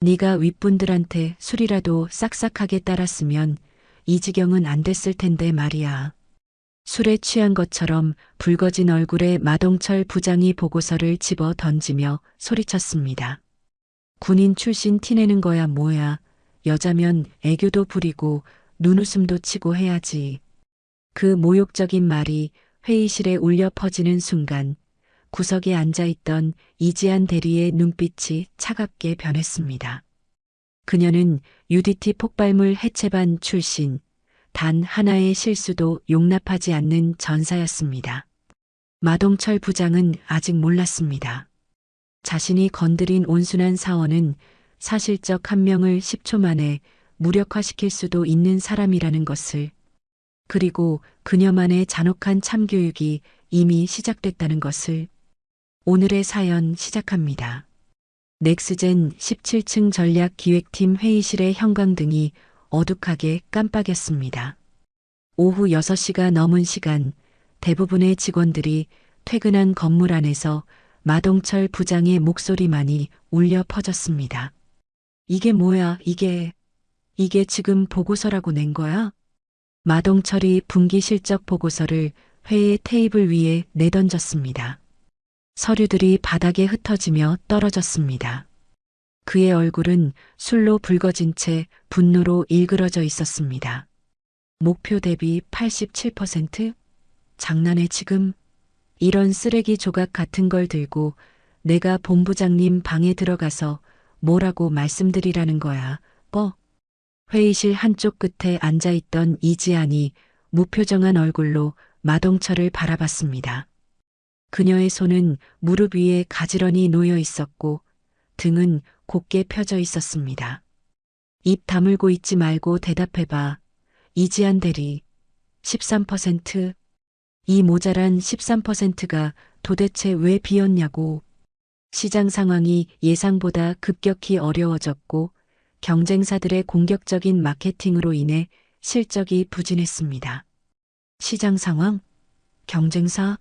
네가 윗분들한테 술이라도 싹싹하게 따랐으면 이 지경은 안 됐을 텐데 말이야. 술에 취한 것처럼 붉어진 얼굴에 마동철 부장이 보고서를 집어 던지며 소리쳤습니다. 군인 출신 티내는 거야 뭐야. 여자면 애교도 부리고 눈웃음도 치고 해야지. 그 모욕적인 말이 회의실에 울려 퍼지는 순간 구석에 앉아있던 이지한 대리의 눈빛이 차갑게 변했습니다. 그녀는 UDT 폭발물 해체반 출신, 단 하나의 실수도 용납하지 않는 전사였습니다. 마동철 부장은 아직 몰랐습니다. 자신이 건드린 온순한 사원은 사실적 한 명을 10초 만에 무력화시킬 수도 있는 사람이라는 것을, 그리고 그녀만의 잔혹한 참교육이 이미 시작됐다는 것을. 오늘의 사연 시작합니다. 넥스젠 17층 전략기획팀 회의실의 형광등이 어둑하게 깜빡였습니다. 오후 6시가 넘은 시간, 대부분의 직원들이 퇴근한 건물 안에서 마동철 부장의 목소리만이 울려 퍼졌습니다. 이게 뭐야, 이게 지금 보고서라고 낸 거야? 마동철이 분기 실적 보고서를 회의 테이블 위에 내던졌습니다. 서류들이 바닥에 흩어지며 떨어졌습니다. 그의 얼굴은 술로 붉어진 채 분노로 일그러져 있었습니다. 목표 대비 87%? 장난해 지금? 이런 쓰레기 조각 같은 걸 들고 내가 본부장님 방에 들어가서 뭐라고 말씀드리라는 거야, 회의실 한쪽 끝에 앉아있던 이지안이 무표정한 얼굴로 마동철을 바라봤습니다. 그녀의 손은 무릎 위에 가지런히 놓여 있었고 등은 곧게 펴져 있었습니다. 입 다물고 있지 말고 대답해봐. 이지안 대리. 13%? 이 모자란 13%가 도대체 왜 비었냐고. 시장 상황이 예상보다 급격히 어려워졌고 경쟁사들의 공격적인 마케팅으로 인해 실적이 부진했습니다. 시장 상황? 경쟁사?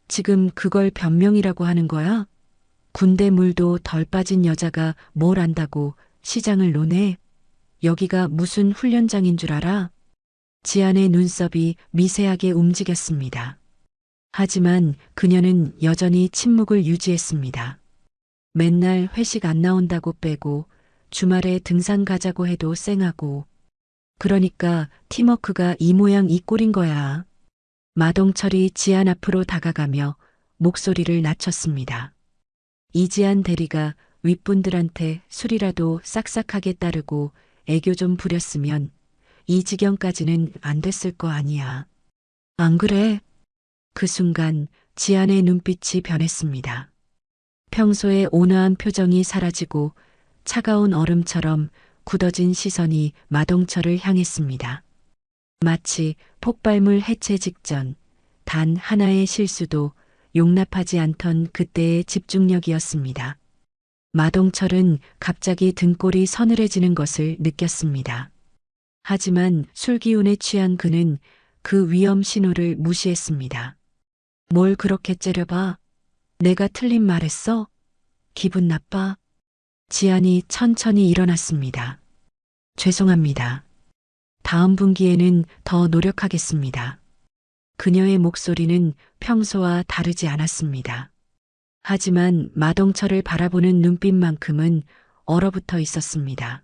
지금 그걸 변명이라고 하는 거야? 군대 물도 덜 빠진 여자가 뭘 안다고 시장을 논해? 여기가 무슨 훈련장인 줄 알아? 지안의 눈썹이 미세하게 움직였습니다. 하지만 그녀는 여전히 침묵을 유지했습니다. 맨날 회식 안 나온다고 빼고 주말에 등산 가자고 해도 쌩하고. 그러니까 팀워크가 이 모양 이 꼴인 거야. 마동철이 지안 앞으로 다가가며 목소리를 낮췄습니다. 이지안 대리가 윗분들한테 술이라도 싹싹하게 따르고 애교 좀 부렸으면 이 지경까지는 안 됐을 거 아니야. 안 그래? 그 순간 지안의 눈빛이 변했습니다. 평소의 온화한 표정이 사라지고 차가운 얼음처럼 굳어진 시선이 마동철을 향했습니다. 마치 폭발물 해체 직전 단 하나의 실수도 용납하지 않던 그때의 집중력이었습니다. 마동철은 갑자기 등골이 서늘해지는 것을 느꼈습니다. 하지만 술기운에 취한 그는 그 위험 신호를 무시했습니다. 뭘 그렇게 째려봐? 내가 틀린 말했어? 기분 나빠? 지안이 천천히 일어났습니다. 죄송합니다. 다음 분기에는 더 노력하겠습니다. 그녀의 목소리는 평소와 다르지 않았습니다. 하지만 마동철을 바라보는 눈빛만큼은 얼어붙어 있었습니다.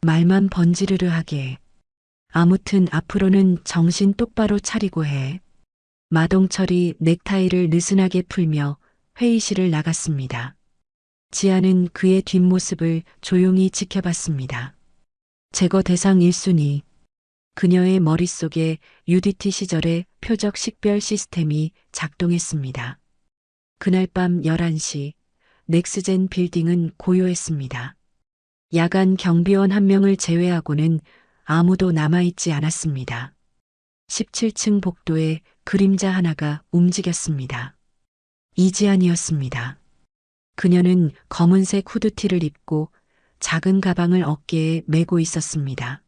말만 번지르르 하게. 아무튼 앞으로는 정신 똑바로 차리고 해. 마동철이 넥타이를 느슨하게 풀며 회의실을 나갔습니다. 지안은 그의 뒷모습을 조용히 지켜봤습니다. 제거 대상 1순위. 그녀의 머릿속에 UDT 시절의 표적 식별 시스템이 작동했습니다. 그날 밤 11시 넥스젠 빌딩은 고요했습니다. 야간 경비원 한 명을 제외하고는 아무도 남아있지 않았습니다. 17층 복도에 그림자 하나가 움직였습니다. 이지안이었습니다. 그녀는 검은색 후드티를 입고 작은 가방을 어깨에 메고 있었습니다.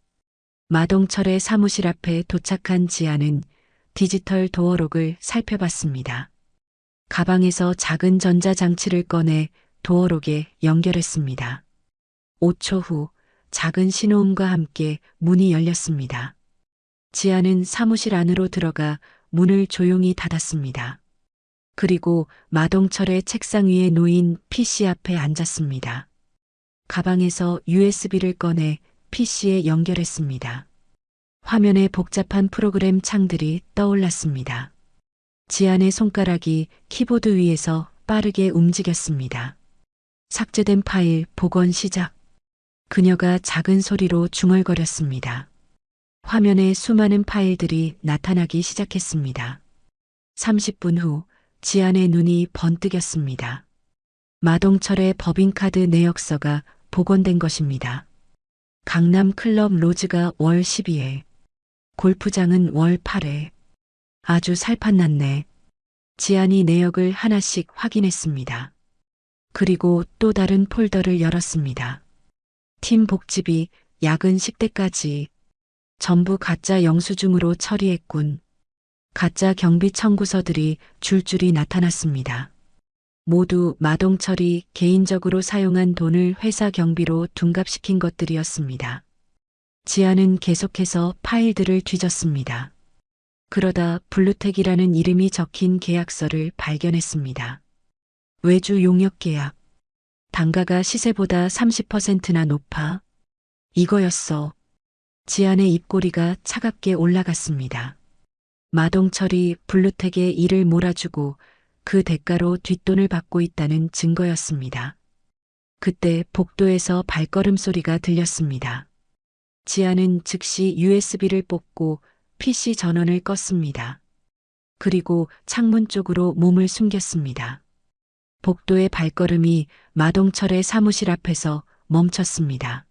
마동철의 사무실 앞에 도착한 지안은 디지털 도어록을 살펴봤습니다. 가방에서 작은 전자장치를 꺼내 도어록에 연결했습니다. 5초 후 작은 신호음과 함께 문이 열렸습니다. 지아는 사무실 안으로 들어가 문을 조용히 닫았습니다. 그리고 마동철의 책상 위에 놓인 PC 앞에 앉았습니다. 가방에서 USB를 꺼내 PC에 연결했습니다. 화면에 복잡한 프로그램 창들이 떠올랐습니다. 지안의 손가락이 키보드 위에서 빠르게 움직였습니다. 삭제된 파일 복원 시작. 그녀가 작은 소리로 중얼거렸습니다. 화면에 수많은 파일들이 나타나기 시작했습니다. 30분 후 지안의 눈이 번뜩였습니다. 마동철의 법인카드 내역서가 복원된 것입니다. 강남 클럽 로즈가 월 12회, 골프장은 월 8회. 아주 살판났네. 지안이 내역을 하나씩 확인했습니다. 그리고 또 다른 폴더를 열었습니다. 팀 복집이 야근 식대까지 전부 가짜 영수증으로 처리했군. 가짜 경비 청구서들이 줄줄이 나타났습니다. 모두 마동철이 개인적으로 사용한 돈을 회사 경비로 둔갑시킨 것들이었습니다. 지아는 계속해서 파일들을 뒤졌습니다. 그러다 블루텍이라는 이름이 적힌 계약서를 발견했습니다. 외주 용역 계약. 단가가 시세보다 30%나 높아. 이거였어. 지안의 입꼬리가 차갑게 올라갔습니다. 마동철이 블루텍에 일을 몰아주고 그 대가로 뒷돈을 받고 있다는 증거였습니다. 그때 복도에서 발걸음 소리가 들렸습니다. 지아는 즉시 USB를 뽑고 PC 전원을 껐습니다. 그리고 창문 쪽으로 몸을 숨겼습니다. 복도의 발걸음이 마동철의 사무실 앞에서 멈췄습니다.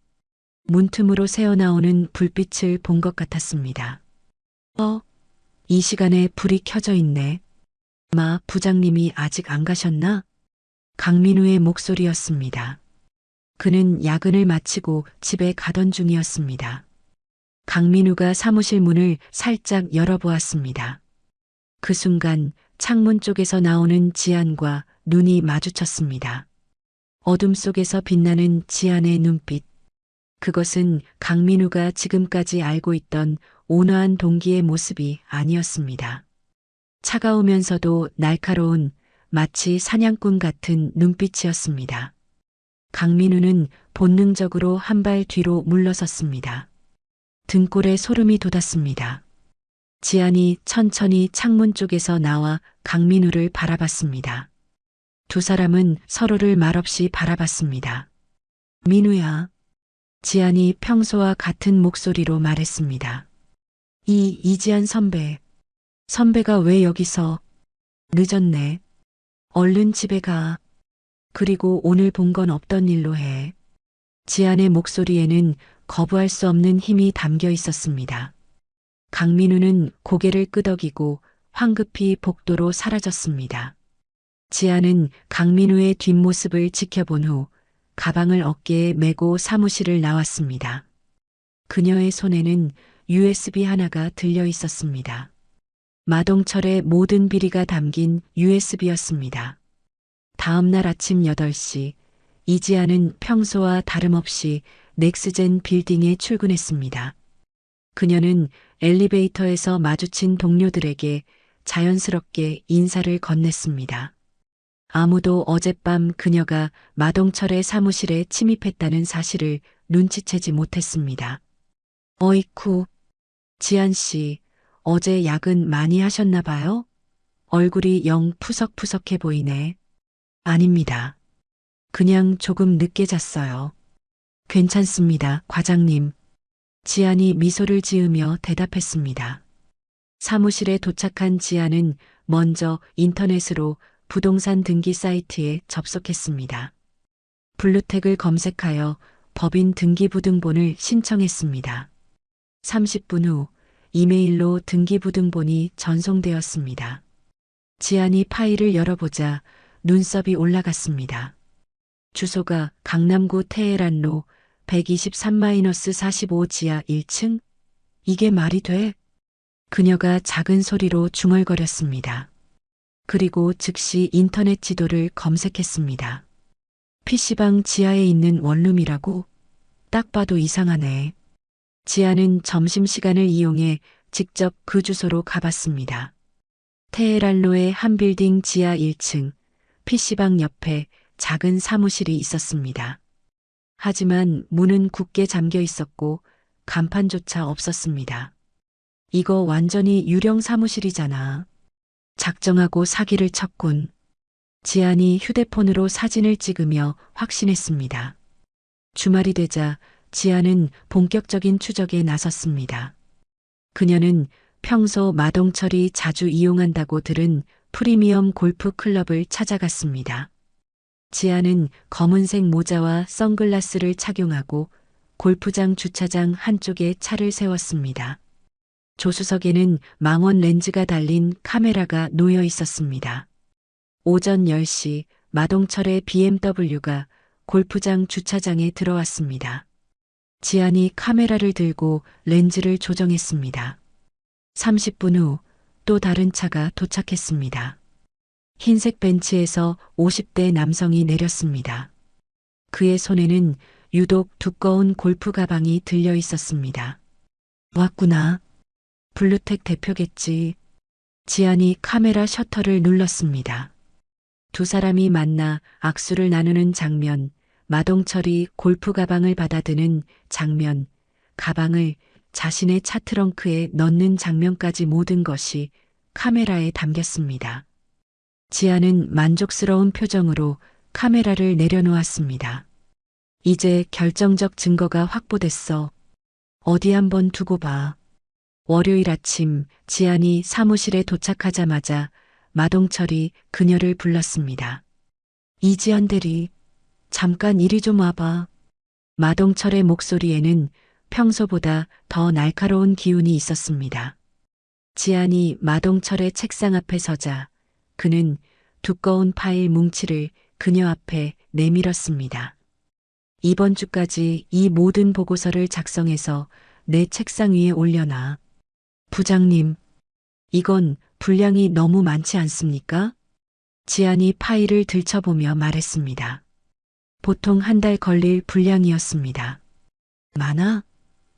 문틈으로 새어나오는 불빛을 본 것 같았습니다. 이 시간에 불이 켜져 있네. 마 부장님이 아직 안 가셨나? 강민우의 목소리였습니다. 그는 야근을 마치고 집에 가던 중이었습니다. 강민우가 사무실 문을 살짝 열어보았습니다. 그 순간 창문 쪽에서 나오는 지안과 눈이 마주쳤습니다. 어둠 속에서 빛나는 지안의 눈빛. 그것은 강민우가 지금까지 알고 있던 온화한 동기의 모습이 아니었습니다. 차가우면서도 날카로운 마치 사냥꾼 같은 눈빛이었습니다. 강민우는 본능적으로 한 발 뒤로 물러섰습니다. 등골에 소름이 돋았습니다. 지안이 천천히 창문 쪽에서 나와 강민우를 바라봤습니다. 두 사람은 서로를 말없이 바라봤습니다. 민우야. 지안이 평소와 같은 목소리로 말했습니다. 이지안 선배. 선배가 왜 여기서? 늦었네. 얼른 집에 가. 그리고 오늘 본 건 없던 일로 해. 지안의 목소리에는 거부할 수 없는 힘이 담겨 있었습니다. 강민우는 고개를 끄덕이고 황급히 복도로 사라졌습니다. 지안은 강민우의 뒷모습을 지켜본 후 가방을 어깨에 메고 사무실을 나왔습니다. 그녀의 손에는 USB 하나가 들려 있었습니다. 마동철의 모든 비리가 담긴 USB였습니다. 다음 날 아침 8시 이지아는 평소와 다름없이 넥스젠 빌딩에 출근했습니다. 그녀는 엘리베이터에서 마주친 동료들에게 자연스럽게 인사를 건넸습니다. 아무도 어젯밤 그녀가 마동철의 사무실에 침입했다는 사실을 눈치채지 못했습니다. 어이쿠, 지안 씨, 어제 야근 많이 하셨나 봐요? 얼굴이 영 푸석푸석해 보이네. 아닙니다. 그냥 조금 늦게 잤어요. 괜찮습니다, 과장님. 지안이 미소를 지으며 대답했습니다. 사무실에 도착한 지안은 먼저 인터넷으로 부동산 등기 사이트에 접속했습니다. 블루텍을 검색하여 법인 등기부등본을 신청했습니다. 30분 후 이메일로 등기부등본이 전송되었습니다. 지안이 파일을 열어보자 눈썹이 올라갔습니다. 주소가 강남구 테헤란로 123-45 지하 1층? 이게 말이 돼? 그녀가 작은 소리로 중얼거렸습니다. 그리고 즉시 인터넷 지도를 검색했습니다. PC방 지하에 있는 원룸이라고? 딱 봐도 이상하네. 지아는 점심시간을 이용해 직접 그 주소로 가봤습니다. 테헤랄로의 한 빌딩 지하 1층, PC방 옆에 작은 사무실이 있었습니다. 하지만 문은 굳게 잠겨 있었고 간판조차 없었습니다. 이거 완전히 유령 사무실이잖아. 작정하고 사기를 쳤군. 지안이 휴대폰으로 사진을 찍으며 확신했습니다. 주말이 되자 지안은 본격적인 추적에 나섰습니다. 그녀는 평소 마동철이 자주 이용한다고 들은 프리미엄 골프 클럽을 찾아갔습니다. 지안은 검은색 모자와 선글라스를 착용하고 골프장 주차장 한쪽에 차를 세웠습니다. 조수석에는 망원 렌즈가 달린 카메라가 놓여 있었습니다. 오전 10시 마동철의 BMW가 골프장 주차장에 들어왔습니다. 지안이 카메라를 들고 렌즈를 조정했습니다. 30분 후 또 다른 차가 도착했습니다. 흰색 벤츠에서 50대 남성이 내렸습니다. 그의 손에는 유독 두꺼운 골프 가방이 들려 있었습니다. 왔구나. 블루텍 대표겠지. 지안이 카메라 셔터를 눌렀습니다. 두 사람이 만나 악수를 나누는 장면, 마동철이 골프 가방을 받아드는 장면, 가방을 자신의 차 트렁크에 넣는 장면까지 모든 것이 카메라에 담겼습니다. 지아는 만족스러운 표정으로 카메라를 내려놓았습니다. 이제 결정적 증거가 확보됐어. 어디 한번 두고 봐. 월요일 아침 지안이 사무실에 도착하자마자 마동철이 그녀를 불렀습니다. 이지안 대리, 잠깐 이리 좀 와봐. 마동철의 목소리에는 평소보다 더 날카로운 기운이 있었습니다. 지안이 마동철의 책상 앞에 서자 그는 두꺼운 파일 뭉치를 그녀 앞에 내밀었습니다. 이번 주까지 이 모든 보고서를 작성해서 내 책상 위에 올려놔. 부장님, 이건 분량이 너무 많지 않습니까? 지안이 파일을 들춰보며 말했습니다. 보통 한 달 걸릴 분량이었습니다. 많아?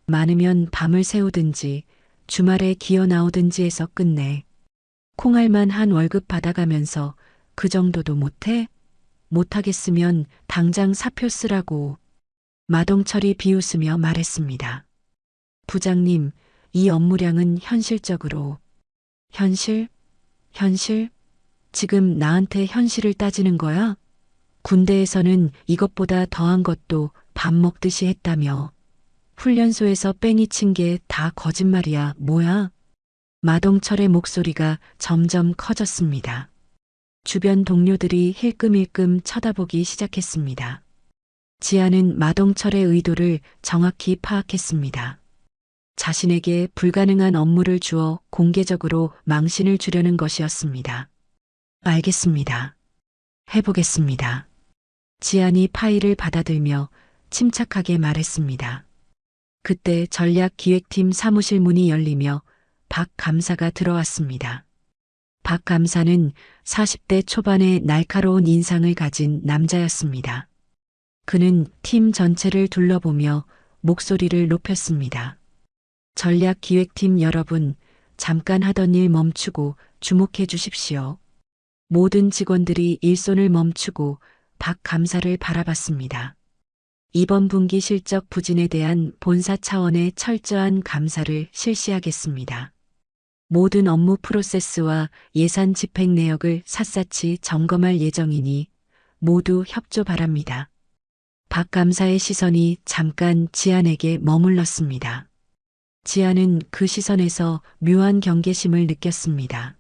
많으면 밤을 새우든지 주말에 기어 나오든지 해서 끝내. 콩알만 한 월급 받아가면서 그 정도도 못해? 못하겠으면 당장 사표 쓰라고. 마동철이 비웃으며 말했습니다. 부장님, 이 업무량은 현실적으로. 현실? 지금 나한테 현실을 따지는 거야? 군대에서는 이것보다 더한 것도 밥 먹듯이 했다며. 훈련소에서 뺑이 친 게 다 거짓말이야, 뭐야? 마동철의 목소리가 점점 커졌습니다. 주변 동료들이 힐끔힐끔 쳐다보기 시작했습니다. 지아는 마동철의 의도를 정확히 파악했습니다. 자신에게 불가능한 업무를 주어 공개적으로 망신을 주려는 것이었습니다. 알겠습니다. 해보겠습니다. 지안이 파일을 받아들며 침착하게 말했습니다. 그때 전략기획팀 사무실 문이 열리며 박 감사가 들어왔습니다. 박 감사는 40대 초반의 날카로운 인상을 가진 남자였습니다. 그는 팀 전체를 둘러보며 목소리를 높였습니다. 전략기획팀 여러분, 잠깐 하던 일 멈추고 주목해 주십시오. 모든 직원들이 일손을 멈추고 박 감사를 바라봤습니다. 이번 분기 실적 부진에 대한 본사 차원의 철저한 감사를 실시하겠습니다. 모든 업무 프로세스와 예산 집행 내역을 샅샅이 점검할 예정이니 모두 협조 바랍니다. 박 감사의 시선이 잠깐 지안에게 머물렀습니다. 지안은 그 시선에서 묘한 경계심을 느꼈습니다.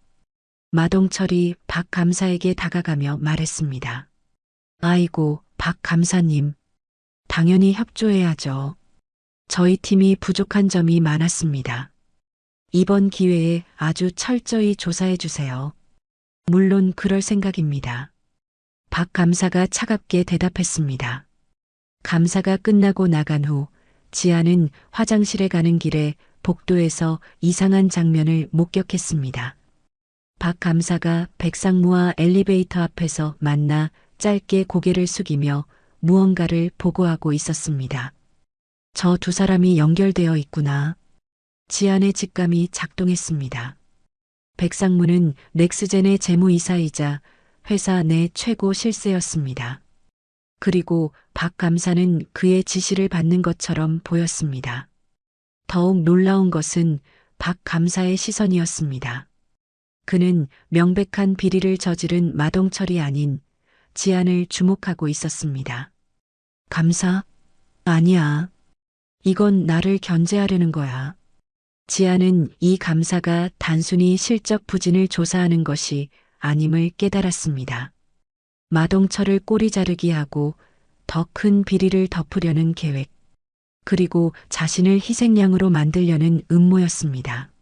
마동철이 박 감사에게 다가가며 말했습니다. 아이고, 박 감사님. 당연히 협조해야죠. 저희 팀이 부족한 점이 많았습니다. 이번 기회에 아주 철저히 조사해 주세요. 물론 그럴 생각입니다. 박 감사가 차갑게 대답했습니다. 감사가 끝나고 나간 후 지아는 화장실에 가는 길에 복도에서 이상한 장면을 목격했습니다. 박 감사가 백상무와 엘리베이터 앞에서 만나 짧게 고개를 숙이며 무언가를 보고하고 있었습니다. 저 두 사람이 연결되어 있구나. 지안의 직감이 작동했습니다. 백상무는 넥스젠의 재무이사이자 회사 내 최고 실세였습니다. 그리고 박 감사는 그의 지시를 받는 것처럼 보였습니다. 더욱 놀라운 것은 박 감사의 시선이었습니다. 그는 명백한 비리를 저지른 마동철이 아닌 지안을 주목하고 있었습니다. 감사? 아니야. 이건 나를 견제하려는 거야. 지안은 이 감사가 단순히 실적 부진을 조사하는 것이 아님을 깨달았습니다. 마동철을 꼬리 자르기 하고 더 큰 비리를 덮으려는 계획, 그리고 자신을 희생양으로 만들려는 음모였습니다.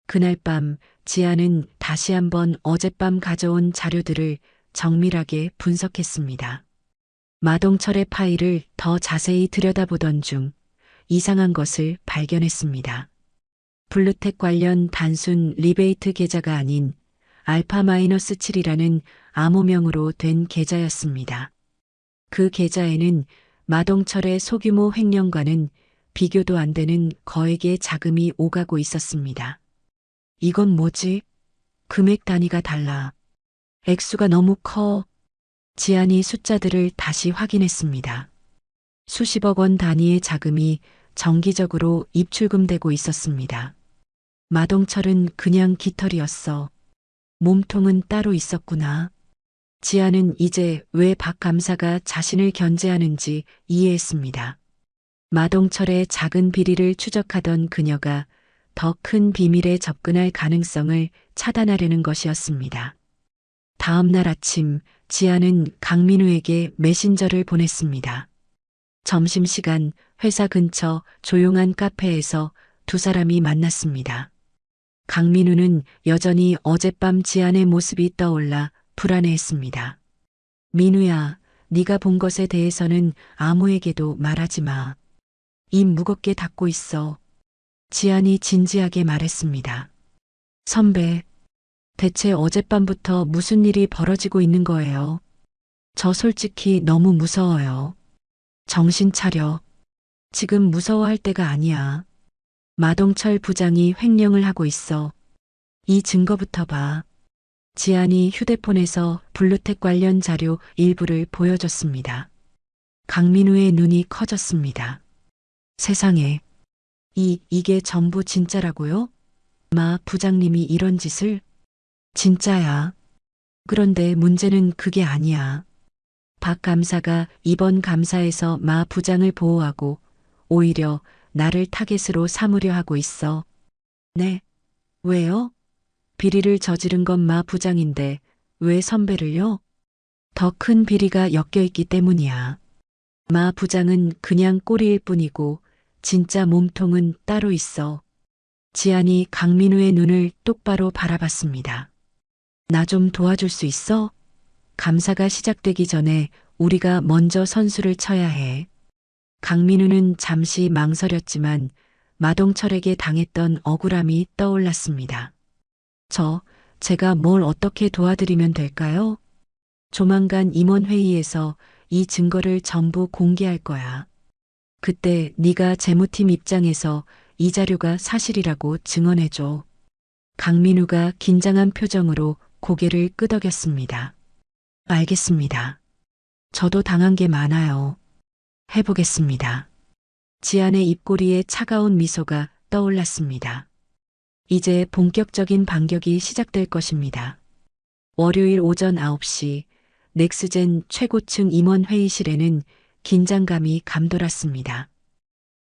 그날 밤 지안은 다시 한번 어젯밤 가져온 자료들을 정밀하게 분석했습니다. 마동철의 파일을 더 자세히 들여다보던 중 이상한 것을 발견했습니다. 블루텍 관련 단순 리베이트 계좌가 아닌 알파-7이라는 암호명으로 된 계좌였습니다. 그 계좌에는 마동철의 소규모 횡령과는 비교도 안 되는 거액의 자금이 오가고 있었습니다. 이건 뭐지? 금액 단위가 달라. 액수가 너무 커. 지안이 숫자들을 다시 확인했습니다. 수십억 원 단위의 자금이 정기적으로 입출금되고 있었습니다. 마동철은 그냥 깃털이었어. 몸통은 따로 있었구나. 지안은 이제 왜 박 감사가 자신을 견제하는지 이해했습니다. 마동철의 작은 비리를 추적하던 그녀가 더 큰 비밀에 접근할 가능성을 차단하려는 것이었습니다. 다음 날 아침 지안은 강민우에게 메신저를 보냈습니다. 점심시간 회사 근처 조용한 카페에서 두 사람이 만났습니다. 강민우는 여전히 어젯밤 지안의 모습이 떠올라 불안해했습니다. 민우야, 네가 본 것에 대해서는 아무에게도 말하지 마. 입 무겁게 닫고 있어. 지안이 진지하게 말했습니다. 선배, 대체 어젯밤부터 무슨 일이 벌어지고 있는 거예요? 저 솔직히 너무 무서워요. 정신 차려. 지금 무서워할 때가 아니야. 마동철 부장이 횡령을 하고 있어. 이 증거부터 봐. 지안이 휴대폰에서 블루텍 관련 자료 일부를 보여줬습니다. 강민우의 눈이 커졌습니다. 세상에. 이게 전부 진짜라고요? 마 부장님이 이런 짓을? 진짜야. 그런데 문제는 그게 아니야. 박 감사가 이번 감사에서 마 부장을 보호하고 오히려 나를 타겟으로 삼으려 하고 있어. 네. 왜요? 비리를 저지른 건 마 부장인데 왜 선배를요? 더 큰 비리가 엮여 있기 때문이야. 마 부장은 그냥 꼬리일 뿐이고 진짜 몸통은 따로 있어. 지안이 강민우의 눈을 똑바로 바라봤습니다. 나 좀 도와줄 수 있어? 감사가 시작되기 전에 우리가 먼저 선수를 쳐야 해. 강민우는 잠시 망설였지만 마동철에게 당했던 억울함이 떠올랐습니다. 제가 뭘 어떻게 도와드리면 될까요? 조만간 임원회의에서 이 증거를 전부 공개할 거야. 그때 네가 재무팀 입장에서 이 자료가 사실이라고 증언해줘. 강민우가 긴장한 표정으로 고개를 끄덕였습니다. 알겠습니다. 저도 당한 게 많아요. 해보겠습니다. 지안의 입꼬리에 차가운 미소가 떠올랐습니다. 이제 본격적인 반격이 시작될 것입니다. 월요일 오전 9시 넥스젠 최고층 임원 회의실에는 긴장감이 감돌았습니다.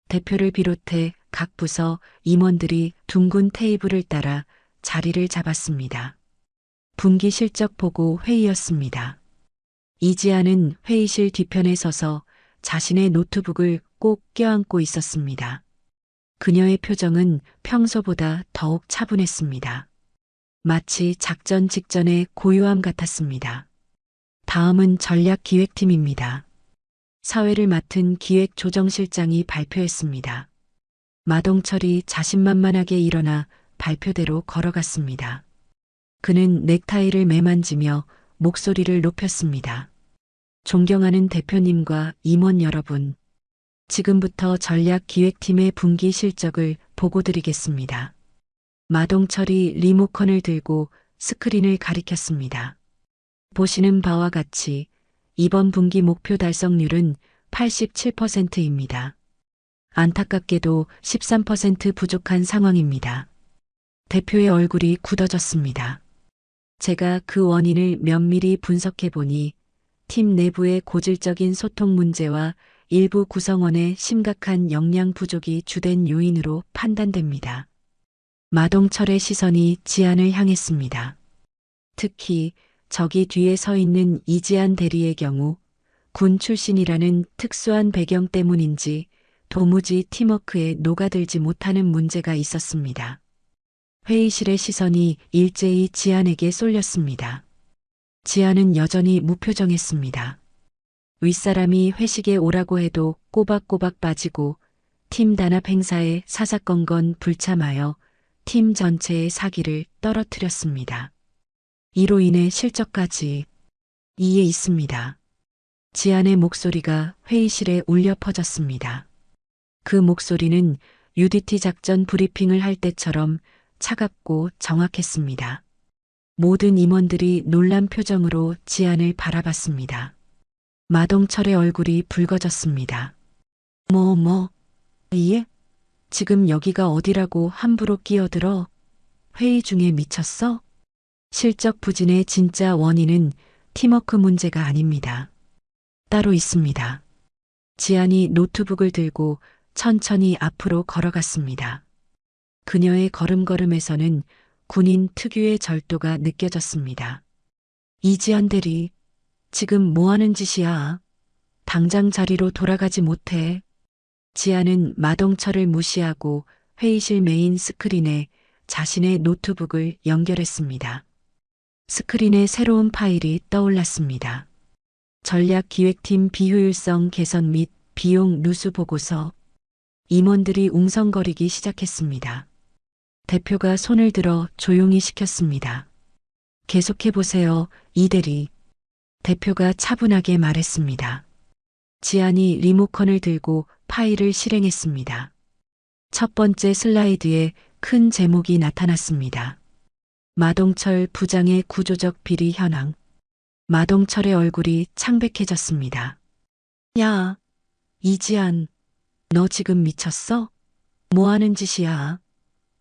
대표를 비롯해 각 부서 임원들이 둥근 테이블을 따라 자리를 잡았습니다. 분기 실적 보고 회의였습니다. 이지아는 회의실 뒤편에 서서 자신의 노트북을 꼭 껴안고 있었습니다. 그녀의 표정은 평소보다 더욱 차분했습니다. 마치 작전 직전의 고요함 같았습니다. 다음은 전략기획팀입니다. 사회를 맡은 기획조정실장이 발표했습니다. 마동철이 자신만만하게 일어나 발표대로 걸어갔습니다. 그는 넥타이를 매만지며 목소리를 높였습니다. 존경하는 대표님과 임원 여러분, 지금부터 전략기획팀의 분기 실적을 보고드리겠습니다. 마동철이 리모컨을 들고 스크린을 가리켰습니다. 보시는 바와 같이 이번 분기 목표 달성률은 87%입니다. 안타깝게도 13% 부족한 상황입니다. 대표의 얼굴이 굳어졌습니다. 제가 그 원인을 면밀히 분석해 보니 팀 내부의 고질적인 소통 문제와 일부 구성원의 심각한 역량 부족이 주된 요인으로 판단됩니다. 마동철의 시선이 지안을 향했습니다. 특히 저기 뒤에 서 있는 이지안 대리의 경우 군 출신이라는 특수한 배경 때문인지 도무지 팀워크에 녹아들지 못하는 문제가 있었습니다. 회의실의 시선이 일제히 지안에게 쏠렸습니다. 지안은 여전히 무표정했습니다. 윗사람이 회식에 오라고 해도 꼬박꼬박 빠지고 팀 단합 행사에 사사건건 불참하여 팀 전체의 사기를 떨어뜨렸습니다. 이로 인해 실적까지 이에 있습니다. 지안의 목소리가 회의실에 울려 퍼졌습니다. 그 목소리는 UDT 작전 브리핑을 할 때처럼 차갑고 정확했습니다. 모든 임원들이 놀란 표정으로 지안을 바라봤습니다. 마동철의 얼굴이 붉어졌습니다. 이에? 지금 여기가 어디라고 함부로 끼어들어? 회의 중에 미쳤어? 실적 부진의 진짜 원인은 팀워크 문제가 아닙니다. 따로 있습니다. 지안이 노트북을 들고 천천히 앞으로 걸어갔습니다. 그녀의 걸음걸음에서는 군인 특유의 절도가 느껴졌습니다. 이지안 대리, 지금 뭐 하는 짓이야? 당장 자리로 돌아가지 못해. 지안은 마동철을 무시하고 회의실 메인 스크린에 자신의 노트북을 연결했습니다. 스크린에 새로운 파일이 떠올랐습니다. 전략기획팀 비효율성 개선 및 비용 누수 보고서. 임원들이 웅성거리기 시작했습니다. 대표가 손을 들어 조용히 시켰습니다. 계속해보세요, 이 대리. 대표가 차분하게 말했습니다. 지안이 리모컨을 들고 파일을 실행했습니다. 첫 번째 슬라이드에 큰 제목이 나타났습니다. 마동철 부장의 구조적 비리 현황. 마동철의 얼굴이 창백해졌습니다. 야, 이지안, 너 지금 미쳤어? 뭐 하는 짓이야?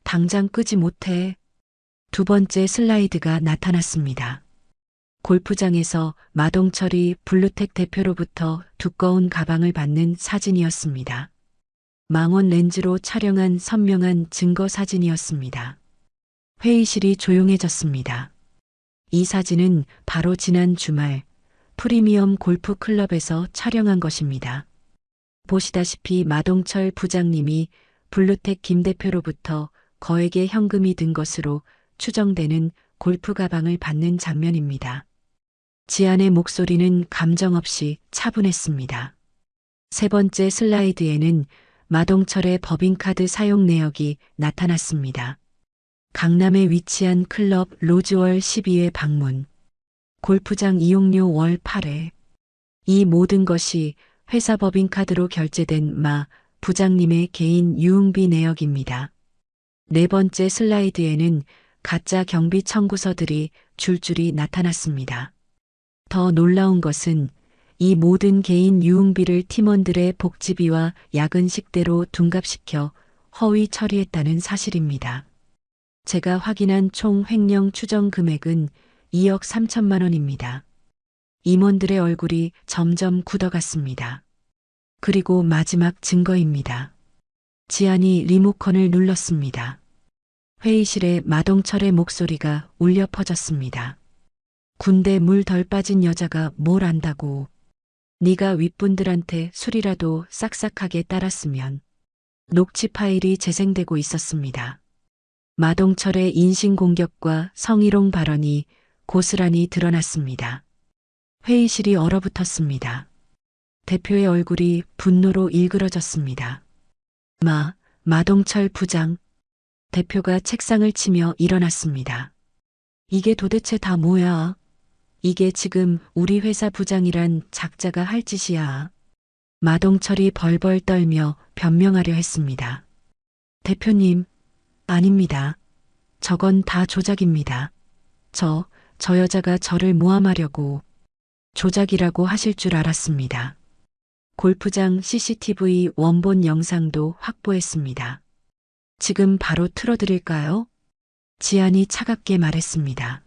당장 끄지 못해. 두 번째 슬라이드가 나타났습니다. 골프장에서 마동철이 블루텍 대표로부터 두꺼운 가방을 받는 사진이었습니다. 망원 렌즈로 촬영한 선명한 증거 사진이었습니다. 회의실이 조용해졌습니다. 이 사진은 바로 지난 주말 프리미엄 골프 클럽에서 촬영한 것입니다. 보시다시피 마동철 부장님이 블루텍 김 대표로부터 거액의 현금이 든 것으로 추정되는 골프 가방을 받는 장면입니다. 지안의 목소리는 감정 없이 차분했습니다. 세 번째 슬라이드에는 마동철의 법인카드 사용 내역이 나타났습니다. 강남에 위치한 클럽 로즈월 12회 방문, 골프장 이용료 월 8회. 이 모든 것이 회사 법인카드로 결제된 마 부장님의 개인 유흥비 내역입니다. 네 번째 슬라이드에는 가짜 경비 청구서들이 줄줄이 나타났습니다. 더 놀라운 것은 이 모든 개인 유흥비를 팀원들의 복지비와 야근 식대로 둔갑시켜 허위 처리했다는 사실입니다. 제가 확인한 총 횡령 추정 금액은 2억 3천만 원입니다. 임원들의 얼굴이 점점 굳어갔습니다. 그리고 마지막 증거입니다. 지안이 리모컨을 눌렀습니다. 회의실에 마동철의 목소리가 울려 퍼졌습니다. 군대 물 덜 빠진 여자가 뭘 안다고. 네가 윗분들한테 술이라도 싹싹하게 따랐으면. 녹취 파일이 재생되고 있었습니다. 마동철의 인신공격과 성희롱 발언이 고스란히 드러났습니다. 회의실이 얼어붙었습니다. 대표의 얼굴이 분노로 일그러졌습니다. 마동철 부장. 대표가 책상을 치며 일어났습니다. 이게 도대체 다 뭐야? 이게 지금 우리 회사 부장이란 작자가 할 짓이야. 마동철이 벌벌 떨며 변명하려 했습니다. 대표님, 아닙니다. 저건 다 조작입니다. 저 여자가 저를 모함하려고 조작이라고 하실 줄 알았습니다. 골프장 CCTV 원본 영상도 확보했습니다. 지금 바로 틀어드릴까요? 지안이 차갑게 말했습니다.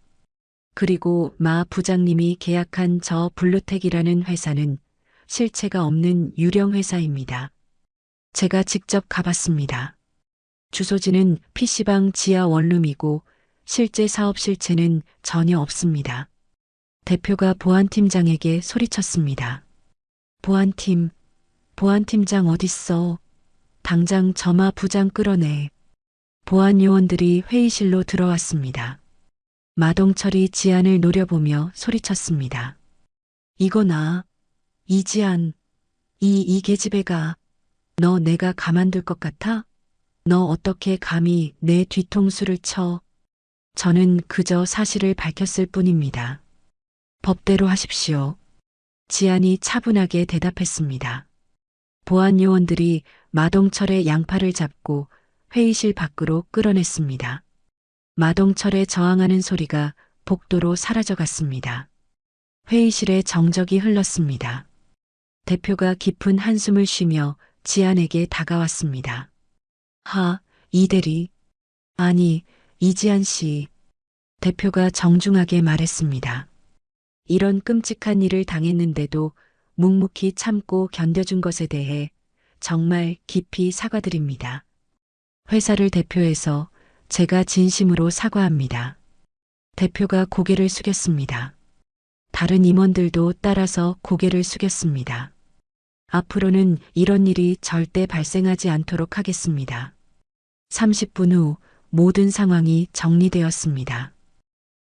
그리고 마 부장님이 계약한 저 블루텍이라는 회사는 실체가 없는 유령 회사입니다. 제가 직접 가봤습니다. 주소지는 PC방 지하 원룸이고 실제 사업 실체는 전혀 없습니다. 대표가 보안팀장에게 소리쳤습니다. 보안팀장 어딨어? 당장 저마 부장 끌어내. 보안 요원들이 회의실로 들어왔습니다. 마동철이 지안을 노려보며 소리쳤습니다. 이거나, 이지안, 이 계집애가, 너 내가 가만둘 것 같아? 너 어떻게 감히 내 뒤통수를 쳐? 저는 그저 사실을 밝혔을 뿐입니다. 법대로 하십시오. 지안이 차분하게 대답했습니다. 보안 요원들이 마동철의 양팔을 잡고 회의실 밖으로 끌어냈습니다. 마동철의 저항하는 소리가 복도로 사라져갔습니다. 회의실에 정적이 흘렀습니다. 대표가 깊은 한숨을 쉬며 지안에게 다가왔습니다. 이대리. 아니, 이지안 씨. 대표가 정중하게 말했습니다. 이런 끔찍한 일을 당했는데도 묵묵히 참고 견뎌준 것에 대해 정말 깊이 사과드립니다. 회사를 대표해서 제가 진심으로 사과합니다. 대표가 고개를 숙였습니다. 다른 임원들도 따라서 고개를 숙였습니다. 앞으로는 이런 일이 절대 발생하지 않도록 하겠습니다. 30분 후 모든 상황이 정리되었습니다.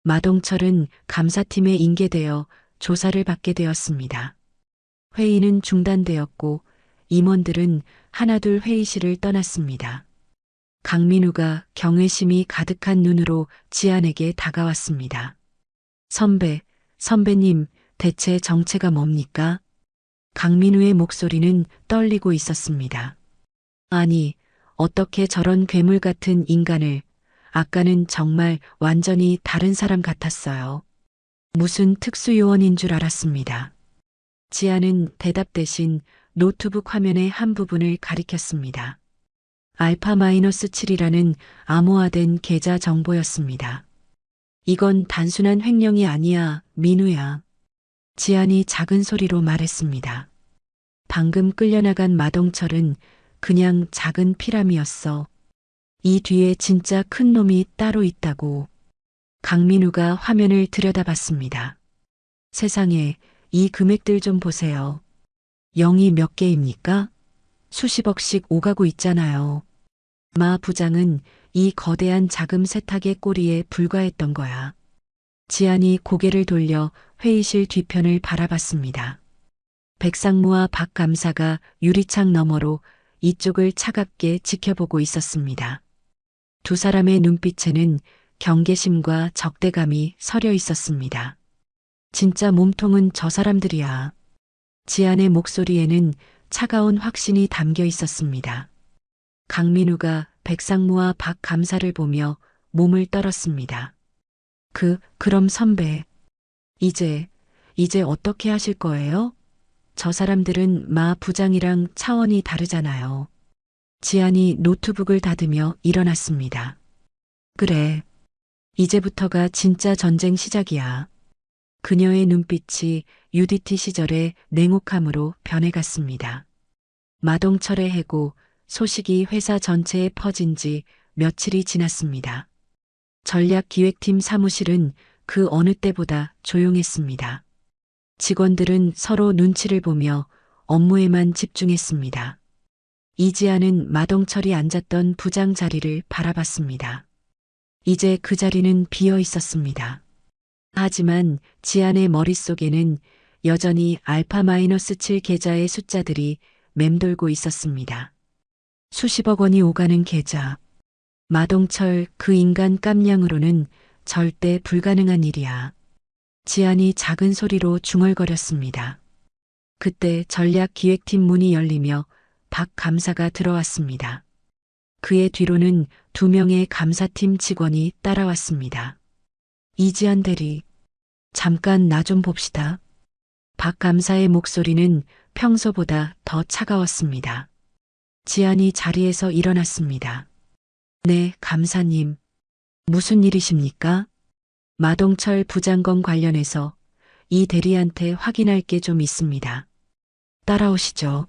마동철은 감사팀에 인계되어 조사를 받게 되었습니다. 회의는 중단되었고 임원들은 하나둘 회의실을 떠났습니다. 강민우가 경외심이 가득한 눈으로 지안에게 다가왔습니다. 선배님, 대체 정체가 뭡니까? 강민우의 목소리는 떨리고 있었습니다. 아니, 어떻게 저런 괴물 같은 인간을, 아까는 정말 완전히 다른 사람 같았어요. 무슨 특수요원인 줄 알았습니다. 지안은 대답 대신 노트북 화면의 한 부분을 가리켰습니다. 알파-7이라는 암호화된 계좌 정보였습니다. 이건 단순한 횡령이 아니야, 민우야. 지안이 작은 소리로 말했습니다. 방금 끌려나간 마동철은 그냥 작은 피람이었어. 이 뒤에 진짜 큰 놈이 따로 있다고. 강민우가 화면을 들여다봤습니다. 세상에, 이 금액들 좀 보세요. 0이 몇 개입니까? 수십억씩 오가고 있잖아요. 마 부장은 이 거대한 자금 세탁의 꼬리에 불과했던 거야. 지안이 고개를 돌려 회의실 뒤편을 바라봤습니다. 백상무와 박 감사가 유리창 너머로 이쪽을 차갑게 지켜보고 있었습니다. 두 사람의 눈빛에는 경계심과 적대감이 서려 있었습니다. 진짜 몸통은 저 사람들이야. 지안의 목소리에는 차가운 확신이 담겨 있었습니다. 강민우가 백상무와 박 감사를 보며 몸을 떨었습니다. 그럼 선배. 이제 어떻게 하실 거예요? 저 사람들은 마 부장이랑 차원이 다르잖아요. 지안이 노트북을 닫으며 일어났습니다. 그래. 이제부터가 진짜 전쟁 시작이야. 그녀의 눈빛이 UDT 시절의 냉혹함으로 변해갔습니다. 마동철의 해고 소식이 회사 전체에 퍼진 지 며칠이 지났습니다. 전략기획팀 사무실은 그 어느 때보다 조용했습니다. 직원들은 서로 눈치를 보며 업무에만 집중했습니다. 이지아는 마동철이 앉았던 부장 자리를 바라봤습니다. 이제 그 자리는 비어 있었습니다. 하지만 지안의 머릿속에는 여전히 알파-7 계좌의 숫자들이 맴돌고 있었습니다. 수십억 원이 오가는 계좌. 마동철 그 인간 깜냥으로는 절대 불가능한 일이야. 지안이 작은 소리로 중얼거렸습니다. 그때 전략기획팀 문이 열리며 박 감사가 들어왔습니다. 그의 뒤로는 2명의 감사팀 직원이 따라왔습니다. 이지안 대리, 잠깐 나 좀 봅시다. 박 감사의 목소리는 평소보다 더 차가웠습니다. 지안이 자리에서 일어났습니다. 네, 감사님. 무슨 일이십니까? 마동철 부장검 관련해서 이 대리한테 확인할 게 좀 있습니다. 따라오시죠.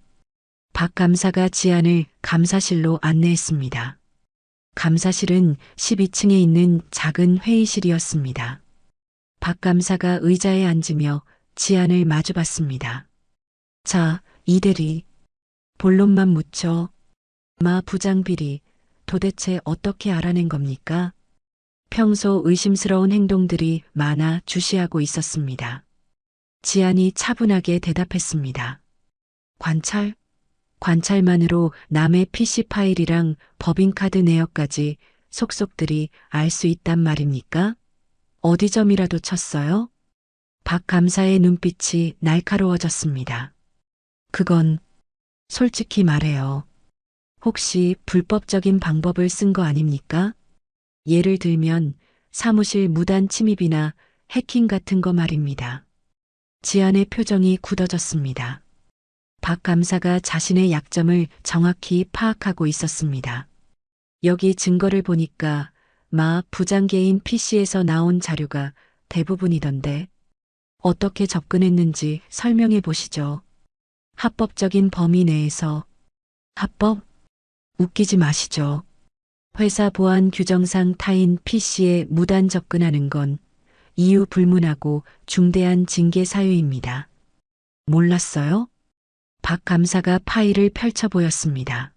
박 감사가 지안을 감사실로 안내했습니다. 감사실은 12층에 있는 작은 회의실이었습니다. 박 감사가 의자에 앉으며 지안을 마주봤습니다. 자, 이 대리. 본론만 묻죠. 마 부장 비리 도대체 어떻게 알아낸 겁니까? 평소 의심스러운 행동들이 많아 주시하고 있었습니다. 지안이 차분하게 대답했습니다. 관찰? 관찰만으로 남의 PC 파일이랑 법인카드 내역까지 속속들이 알 수 있단 말입니까? 어디 점이라도 쳤어요? 박 감사의 눈빛이 날카로워졌습니다. 그건 솔직히 말해요. 혹시 불법적인 방법을 쓴 거 아닙니까? 예를 들면 사무실 무단 침입이나 해킹 같은 거 말입니다. 지안의 표정이 굳어졌습니다. 박 감사가 자신의 약점을 정확히 파악하고 있었습니다. 여기 증거를 보니까 마 부장 개인 PC에서 나온 자료가 대부분이던데 어떻게 접근했는지 설명해 보시죠. 합법적인 범위 내에서. 합법? 웃기지 마시죠. 회사 보안 규정상 타인 PC에 무단 접근하는 건 이유 불문하고 중대한 징계 사유입니다. 몰랐어요? 박 감사가 파일을 펼쳐 보였습니다.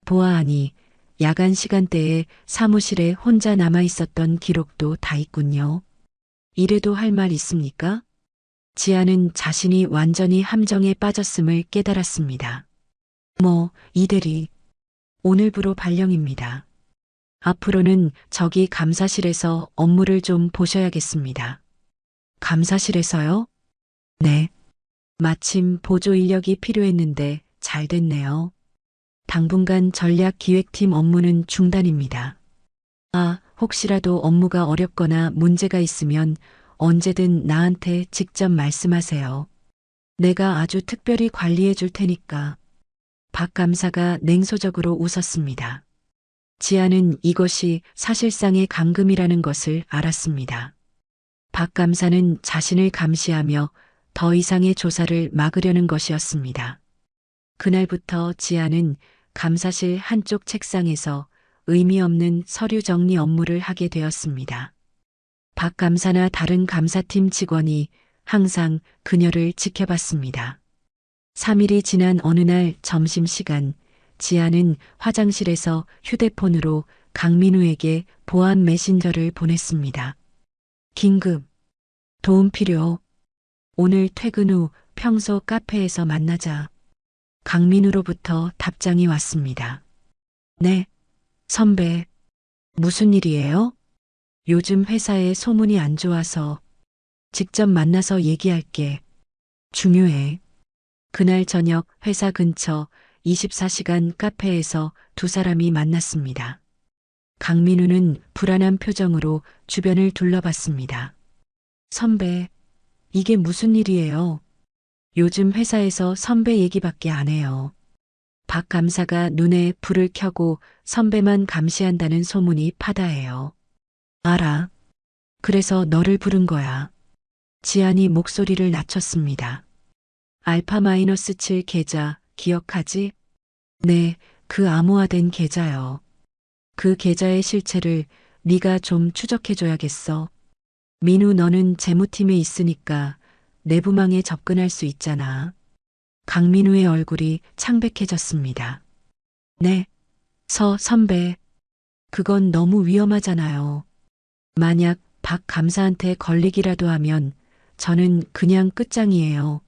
보아하니 야간 시간대에 사무실에 혼자 남아 있었던 기록도 다 있군요. 이래도 할 말 있습니까? 지아는 자신이 완전히 함정에 빠졌음을 깨달았습니다. 이 대리, 오늘부로 발령입니다. 앞으로는 저기 감사실에서 업무를 좀 보셔야겠습니다. 감사실에서요? 네. 마침 보조 인력이 필요했는데 잘 됐네요. 당분간 전략기획팀 업무는 중단입니다. 혹시라도 업무가 어렵거나 문제가 있으면 언제든 나한테 직접 말씀하세요. 내가 아주 특별히 관리해 줄 테니까. 박 감사가 냉소적으로 웃었습니다. 지아는 이것이 사실상의 감금이라는 것을 알았습니다. 박 감사는 자신을 감시하며 더 이상의 조사를 막으려는 것이었습니다. 그날부터 지아는 감사실 한쪽 책상에서 의미 없는 서류 정리 업무를 하게 되었습니다. 박 감사나 다른 감사팀 직원이 항상 그녀를 지켜봤습니다. 3일이 지난 어느 날 점심시간, 지아는 화장실에서 휴대폰으로 강민우에게 보안 메신저를 보냈습니다. 긴급. 도움 필요. 오늘 퇴근 후 평소 카페에서 만나자. 강민우로부터 답장이 왔습니다. 네, 선배. 무슨 일이에요? 요즘 회사에 소문이 안 좋아서 직접 만나서 얘기할게. 중요해. 그날 저녁 회사 근처 24시간 카페에서 두 사람이 만났습니다. 강민우는 불안한 표정으로 주변을 둘러봤습니다. 선배, 이게 무슨 일이에요? 요즘 회사에서 선배 얘기밖에 안 해요. 박 감사가 눈에 불을 켜고 선배만 감시한다는 소문이 파다해요. 알아. 그래서 너를 부른 거야. 지안이 목소리를 낮췄습니다. 알파-7 계좌 기억하지? 네, 그 암호화된 계좌요. 그 계좌의 실체를 네가 좀 추적해줘야겠어. 민우, 너는 재무팀에 있으니까 내부망에 접근할 수 있잖아. 강민우의 얼굴이 창백해졌습니다. 네, 선배. 그건 너무 위험하잖아요. 만약 박 감사한테 걸리기라도 하면 저는 그냥 끝장이에요.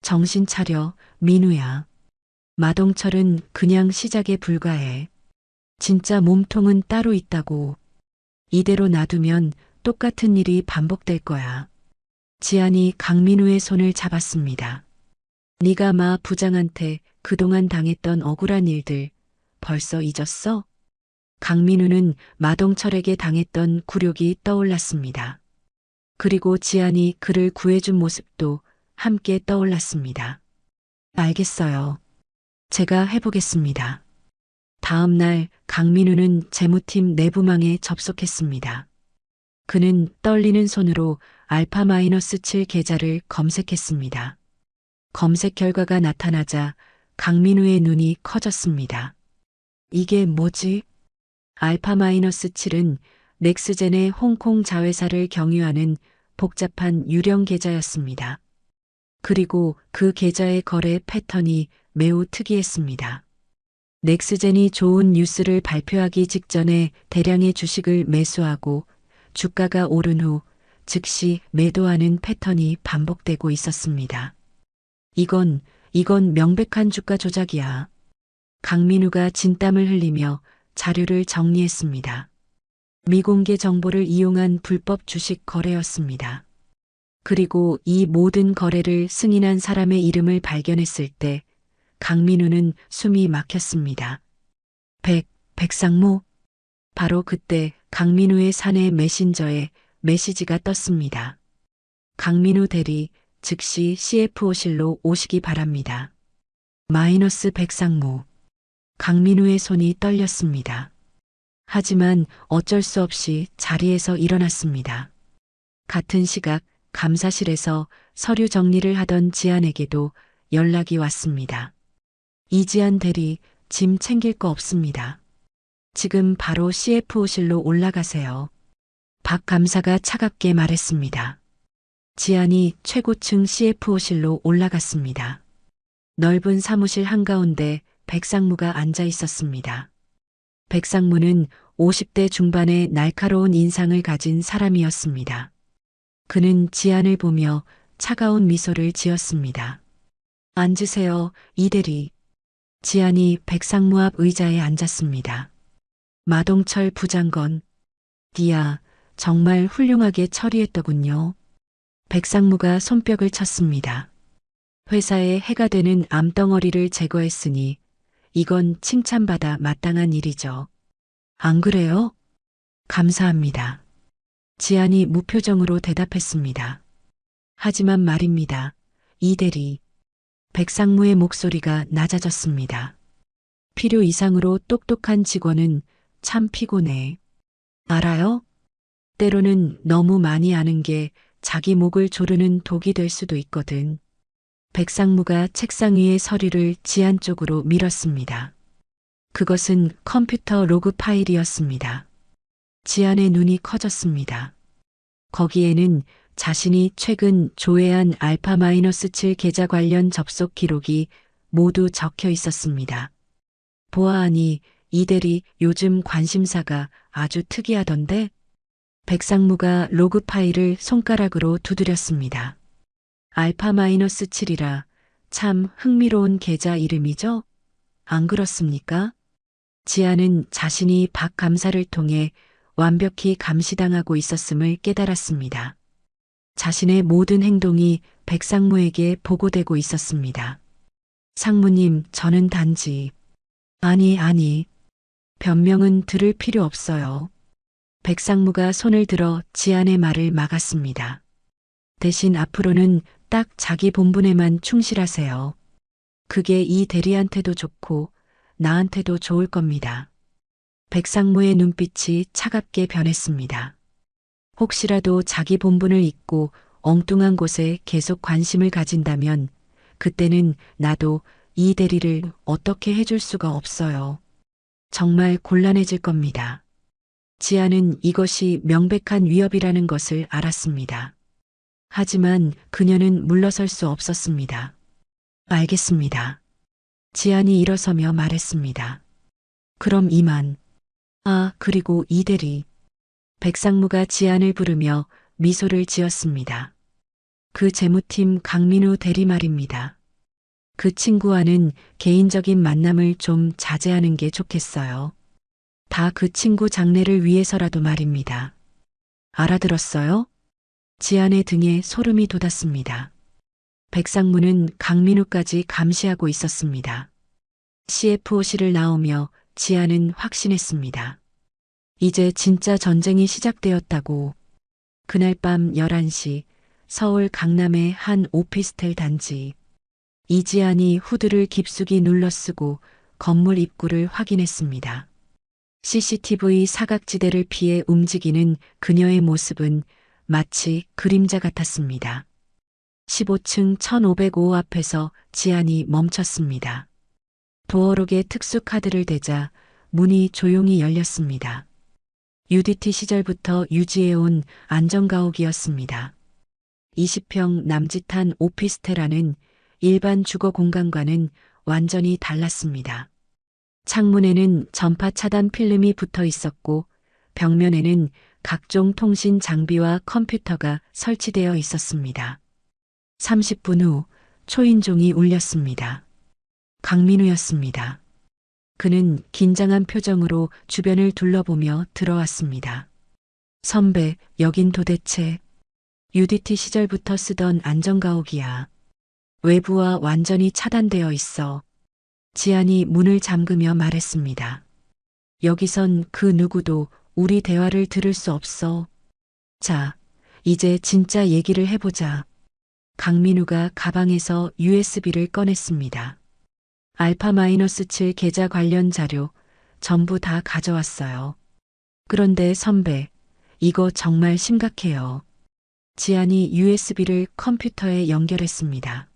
정신 차려, 민우야. 마동철은 그냥 시작에 불과해. 진짜 몸통은 따로 있다고. 이대로 놔두면 똑같은 일이 반복될 거야. 지안이 강민우의 손을 잡았습니다. 네가 마 부장한테 그동안 당했던 억울한 일들 벌써 잊었어? 강민우는 마동철에게 당했던 굴욕이 떠올랐습니다. 그리고 지안이 그를 구해준 모습도 함께 떠올랐습니다. 알겠어요. 제가 해보겠습니다. 다음 날 강민우는 재무팀 내부망에 접속했습니다. 그는 떨리는 손으로 알파-7 계좌를 검색했습니다. 검색 결과가 나타나자 강민우의 눈이 커졌습니다. 이게 뭐지? 알파-7은 넥스젠의 홍콩 자회사를 경유하는 복잡한 유령 계좌였습니다. 그리고 그 계좌의 거래 패턴이 매우 특이했습니다. 넥스젠이 좋은 뉴스를 발표하기 직전에 대량의 주식을 매수하고 주가가 오른 후 즉시 매도하는 패턴이 반복되고 있었습니다. 이건 명백한 주가 조작이야. 강민우가 진땀을 흘리며 자료를 정리했습니다. 미공개 정보를 이용한 불법 주식 거래였습니다. 그리고 이 모든 거래를 승인한 사람의 이름을 발견했을 때 강민우는 숨이 막혔습니다. 백상무. 바로 그때 강민우의 사내 메신저에 메시지가 떴습니다. 강민우 대리, 즉시 CFO실로 오시기 바랍니다. 마이너스 백상무. 강민우의 손이 떨렸습니다. 하지만 어쩔 수 없이 자리에서 일어났습니다. 같은 시각 감사실에서 서류 정리를 하던 지안에게도 연락이 왔습니다. 이지안 대리, 짐 챙길 거 없습니다. 지금 바로 CFO실로 올라가세요. 박 감사가 차갑게 말했습니다. 지안이 최고층 CFO실로 올라갔습니다. 넓은 사무실 한가운데 백상무가 앉아 있었습니다. 백상무는 50대 중반의 날카로운 인상을 가진 사람이었습니다. 그는 지안을 보며 차가운 미소를 지었습니다. 앉으세요, 이 대리. 지안이 백상무 앞 의자에 앉았습니다. 마동철 부장건. 디아, 정말 훌륭하게 처리했더군요. 백상무가 손뼉을 쳤습니다. 회사에 해가 되는 암덩어리를 제거했으니 이건 칭찬받아 마땅한 일이죠. 안 그래요? 감사합니다. 지안이 무표정으로 대답했습니다. 하지만 말입니다. 이 대리. 백상무의 목소리가 낮아졌습니다. 필요 이상으로 똑똑한 직원은 참 피곤해. 알아요? 때로는 너무 많이 아는 게 자기 목을 조르는 독이 될 수도 있거든. 백상무가 책상 위의 서류를 지안 쪽으로 밀었습니다. 그것은 컴퓨터 로그 파일이었습니다. 지안의 눈이 커졌습니다. 거기에는 자신이 최근 조회한 알파-7 계좌 관련 접속 기록이 모두 적혀 있었습니다. 보아하니 이 대리 요즘 관심사가 아주 특이하던데? 백상무가 로그 파일을 손가락으로 두드렸습니다. 알파-7이라 참 흥미로운 계좌 이름이죠? 안 그렇습니까? 지안은 자신이 박 감사를 통해 완벽히 감시당하고 있었음을 깨달았습니다. 자신의 모든 행동이 백상무에게 보고되고 있었습니다. 상무님, 저는 단지... 아니. 변명은 들을 필요 없어요. 백상무가 손을 들어 지안의 말을 막았습니다. 대신 앞으로는 딱 자기 본분에만 충실하세요. 그게 이 대리한테도 좋고 나한테도 좋을 겁니다. 백상무의 눈빛이 차갑게 변했습니다. 혹시라도 자기 본분을 잊고 엉뚱한 곳에 계속 관심을 가진다면 그때는 나도 이 대리를 어떻게 해줄 수가 없어요. 정말 곤란해질 겁니다. 지안은 이것이 명백한 위협이라는 것을 알았습니다. 하지만 그녀는 물러설 수 없었습니다. 알겠습니다. 지안이 일어서며 말했습니다. 그럼 이만. 그리고 이 대리. 백상무가 지안을 부르며 미소를 지었습니다. 그 재무팀 강민우 대리 말입니다. 그 친구와는 개인적인 만남을 좀 자제하는 게 좋겠어요. 다 그 친구 장래를 위해서라도 말입니다. 알아들었어요? 지안의 등에 소름이 돋았습니다. 백상무는 강민우까지 감시하고 있었습니다. CFO실을 나오며 지안은 확신했습니다. 이제 진짜 전쟁이 시작되었다고. 그날 밤 11시 서울 강남의 한 오피스텔 단지. 이지안이 후드를 깊숙이 눌러쓰고 건물 입구를 확인했습니다. CCTV 사각지대를 피해 움직이는 그녀의 모습은 마치 그림자 같았습니다. 15층 1505 앞에서 지안이 멈췄습니다. 도어록에 특수카드를 대자 문이 조용히 열렸습니다. UDT 시절부터 유지해온 안전가옥이었습니다. 20평 남짓한 오피스텔 안은 일반 주거 공간과는 완전히 달랐습니다. 창문에는 전파 차단 필름이 붙어 있었고 벽면에는 각종 통신 장비와 컴퓨터가 설치되어 있었습니다. 30분 후 초인종이 울렸습니다. 강민우였습니다. 그는 긴장한 표정으로 주변을 둘러보며 들어왔습니다. 선배, 여긴 도대체 UDT 시절부터 쓰던 안전가옥이야. 외부와 완전히 차단되어 있어. 지안이 문을 잠그며 말했습니다. 여기선 그 누구도 우리 대화를 들을 수 없어. 자, 이제 진짜 얘기를 해보자. 강민우가 가방에서 USB를 꺼냈습니다. 알파-7 계좌 관련 자료 전부 다 가져왔어요. 그런데 선배, 이거 정말 심각해요. 지안이 USB를 컴퓨터에 연결했습니다.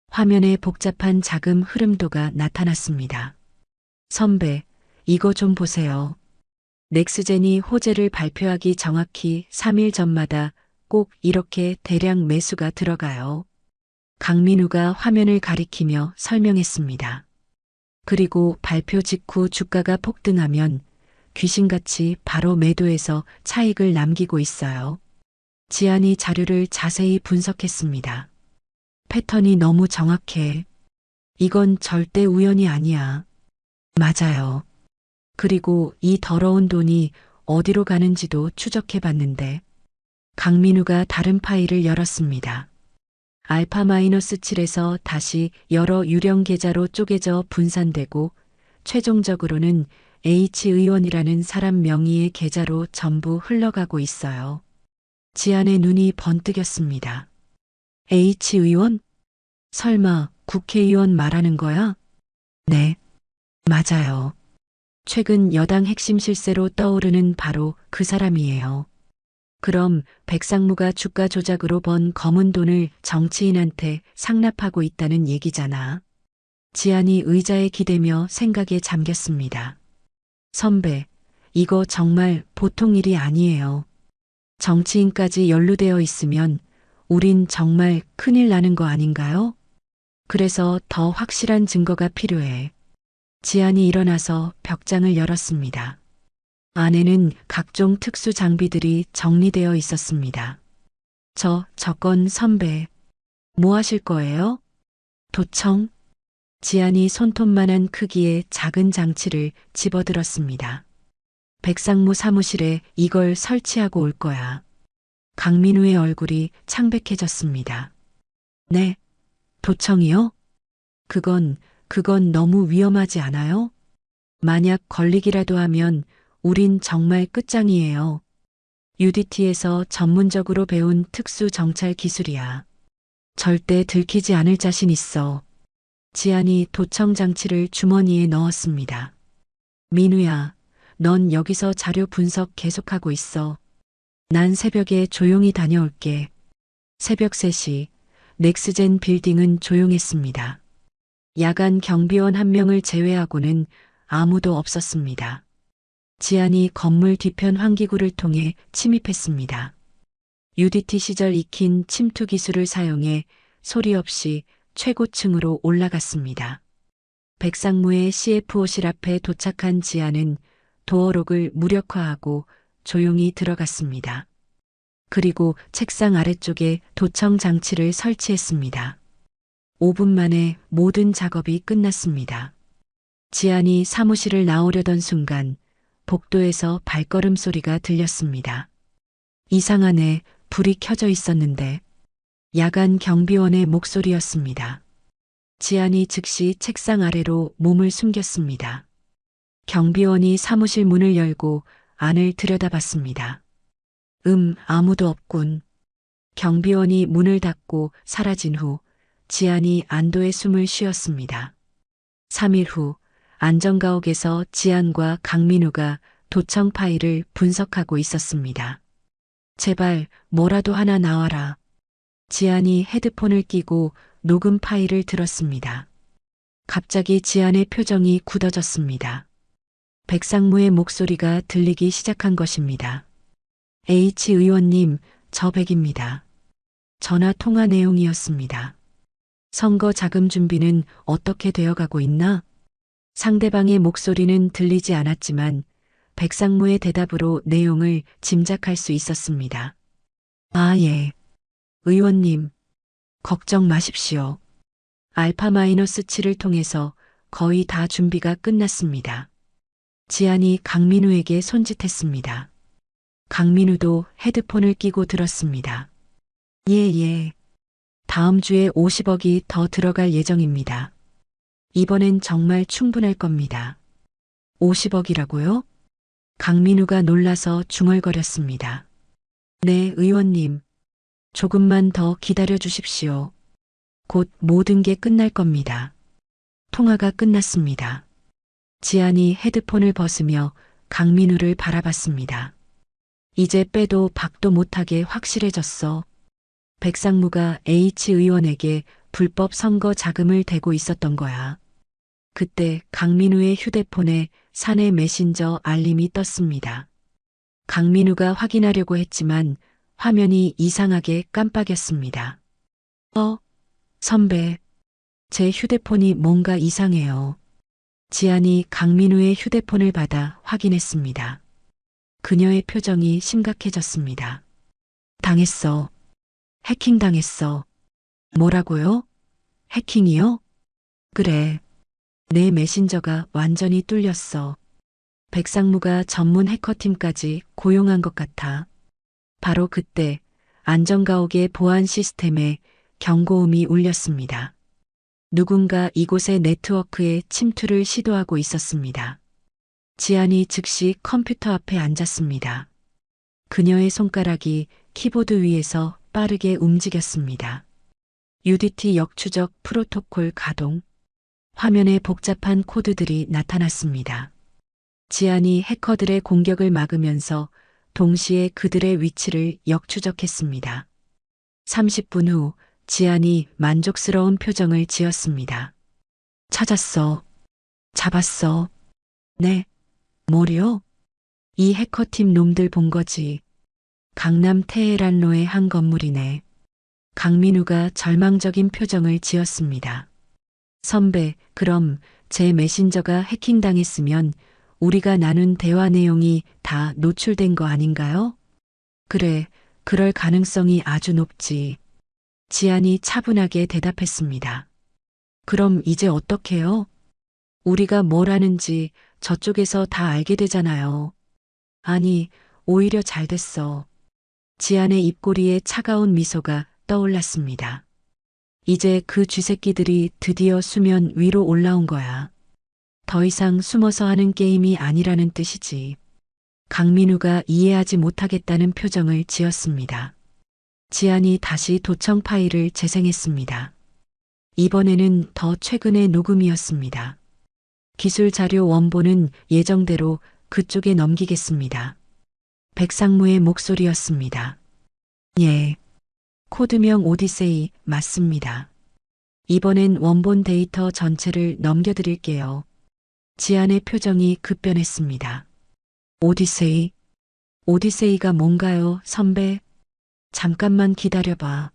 화면에 복잡한 자금 흐름도가 나타났습니다. 선배, 이거 좀 보세요. 넥스젠이 호재를 발표하기 정확히 3일 전마다 꼭 이렇게 대량 매수가 들어가요. 강민우가 화면을 가리키며 설명했습니다. 그리고 발표 직후 주가가 폭등하면 귀신같이 바로 매도해서 차익을 남기고 있어요. 지안이 자료를 자세히 분석했습니다. 패턴이 너무 정확해. 이건 절대 우연이 아니야. 맞아요. 그리고 이 더러운 돈이 어디로 가는지도 추적해 봤는데 강민우가 다른 파일을 열었습니다. 알파-7에서 다시 여러 유령 계좌로 쪼개져 분산되고 최종적으로는 H 의원이라는 사람 명의의 계좌로 전부 흘러가고 있어요. 지안의 눈이 번뜩였습니다. H 의원? 설마 국회의원 말하는 거야? 네, 맞아요. 최근 여당 핵심 실세로 떠오르는 바로 그 사람이에요. 그럼 백상무가 주가 조작으로 번 검은 돈을 정치인한테 상납하고 있다는 얘기잖아. 지안이 의자에 기대며 생각에 잠겼습니다. 선배, 이거 정말 보통 일이 아니에요. 정치인까지 연루되어 있으면 우린 정말 큰일 나는 거 아닌가요? 그래서 더 확실한 증거가 필요해. 지안이 일어나서 벽장을 열었습니다. 안에는 각종 특수 장비들이 정리되어 있었습니다. 저건 선배. 뭐 하실 거예요? 도청? 지안이 손톱만한 크기의 작은 장치를 집어들었습니다. 백상무 사무실에 이걸 설치하고 올 거야. 강민우의 얼굴이 창백해졌습니다. 네, 도청이요? 그건 너무 위험하지 않아요? 만약 걸리기라도 하면 우린 정말 끝장이에요. UDT에서 전문적으로 배운 특수 정찰 기술이야. 절대 들키지 않을 자신 있어. 지안이 도청 장치를 주머니에 넣었습니다. 민우야, 넌 여기서 자료 분석 계속하고 있어. 난 새벽에 조용히 다녀올게. 새벽 3시, 넥스젠 빌딩은 조용했습니다. 야간 경비원 1명을 제외하고는 아무도 없었습니다. 지안이 건물 뒤편 환기구를 통해 침입했습니다. UDT 시절 익힌 침투 기술을 사용해 소리 없이 최고층으로 올라갔습니다. 백상무의 CFO실 앞에 도착한 지안은 도어록을 무력화하고 조용히 들어갔습니다. 그리고 책상 아래쪽에 도청 장치를 설치했습니다. 5분 만에 모든 작업이 끝났습니다. 지안이 사무실을 나오려던 순간 복도에서 발걸음 소리가 들렸습니다. 이상하네, 불이 켜져 있었는데 야간 경비원의 목소리였습니다. 지안이 즉시 책상 아래로 몸을 숨겼습니다. 경비원이 사무실 문을 열고 안을 들여다봤습니다. 아무도 없군. 경비원이 문을 닫고 사라진 후 지안이 안도의 숨을 쉬었습니다. 3일 후 안전가옥에서 지안과 강민우가 도청 파일을 분석하고 있었습니다. 제발 뭐라도 하나 나와라. 지안이 헤드폰을 끼고 녹음 파일을 들었습니다. 갑자기 지안의 표정이 굳어졌습니다. 백상무의 목소리가 들리기 시작한 것입니다. H 의원님, 저 백입니다. 전화 통화 내용이었습니다. 선거 자금 준비는 어떻게 되어가고 있나? 상대방의 목소리는 들리지 않았지만 백상무의 대답으로 내용을 짐작할 수 있었습니다. 아, 예. 의원님, 걱정 마십시오. 알파-7을 통해서 거의 다 준비가 끝났습니다. 지안이 강민우에게 손짓했습니다. 강민우도 헤드폰을 끼고 들었습니다. 예. 다음 주에 50억이 더 들어갈 예정입니다. 이번엔 정말 충분할 겁니다. 50억이라고요? 강민우가 놀라서 중얼거렸습니다. 네, 의원님. 조금만 더 기다려 주십시오. 곧 모든 게 끝날 겁니다. 통화가 끝났습니다. 지안이 헤드폰을 벗으며 강민우를 바라봤습니다. 이제 빼도 박도 못하게 확실해졌어. 백상무가 H 의원에게 불법 선거 자금을 대고 있었던 거야. 그때 강민우의 휴대폰에 사내 메신저 알림이 떴습니다. 강민우가 확인하려고 했지만 화면이 이상하게 깜빡였습니다. 선배, 제 휴대폰이 뭔가 이상해요. 지안이 강민우의 휴대폰을 받아 확인했습니다. 그녀의 표정이 심각해졌습니다. 당했어. 해킹당했어. 뭐라고요? 해킹이요? 그래. 내 메신저가 완전히 뚫렸어. 백상무가 전문 해커팀까지 고용한 것 같아. 바로 그때 안전가옥의 보안 시스템에 경고음이 울렸습니다. 누군가 이곳의 네트워크에 침투를 시도하고 있었습니다. 지안이 즉시 컴퓨터 앞에 앉았습니다. 그녀의 손가락이 키보드 위에서 빠르게 움직였습니다. UDT 역추적 프로토콜 가동. 화면에 복잡한 코드들이 나타났습니다. 지안이 해커들의 공격을 막으면서 동시에 그들의 위치를 역추적했습니다. 30분 후 지안이 만족스러운 표정을 지었습니다. 찾았어. 잡았어. 네. 뭐요? 이 해커팀 놈들 본 거지. 강남 테헤란로의 한 건물이네. 강민우가 절망적인 표정을 지었습니다. 선배, 그럼 제 메신저가 해킹당했으면 우리가 나눈 대화 내용이 다 노출된 거 아닌가요? 그래, 그럴 가능성이 아주 높지. 지안이 차분하게 대답했습니다. 그럼 이제 어떡해요? 우리가 뭘 하는지 저쪽에서 다 알게 되잖아요. 아니, 오히려 잘 됐어. 지안의 입꼬리에 차가운 미소가 떠올랐습니다. 이제 그 쥐새끼들이 드디어 수면 위로 올라온 거야. 더 이상 숨어서 하는 게임이 아니라는 뜻이지. 강민우가 이해하지 못하겠다는 표정을 지었습니다. 지안이 다시 도청 파일을 재생했습니다. 이번에는 더 최근의 녹음이었습니다. 기술 자료 원본은 예정대로 그쪽에 넘기겠습니다. 백상무의 목소리였습니다. 예. 코드명 오디세이 맞습니다. 이번엔 원본 데이터 전체를 넘겨드릴게요. 지안의 표정이 급변했습니다. 오디세이? 오디세이가 뭔가요, 선배? 잠깐만 기다려봐.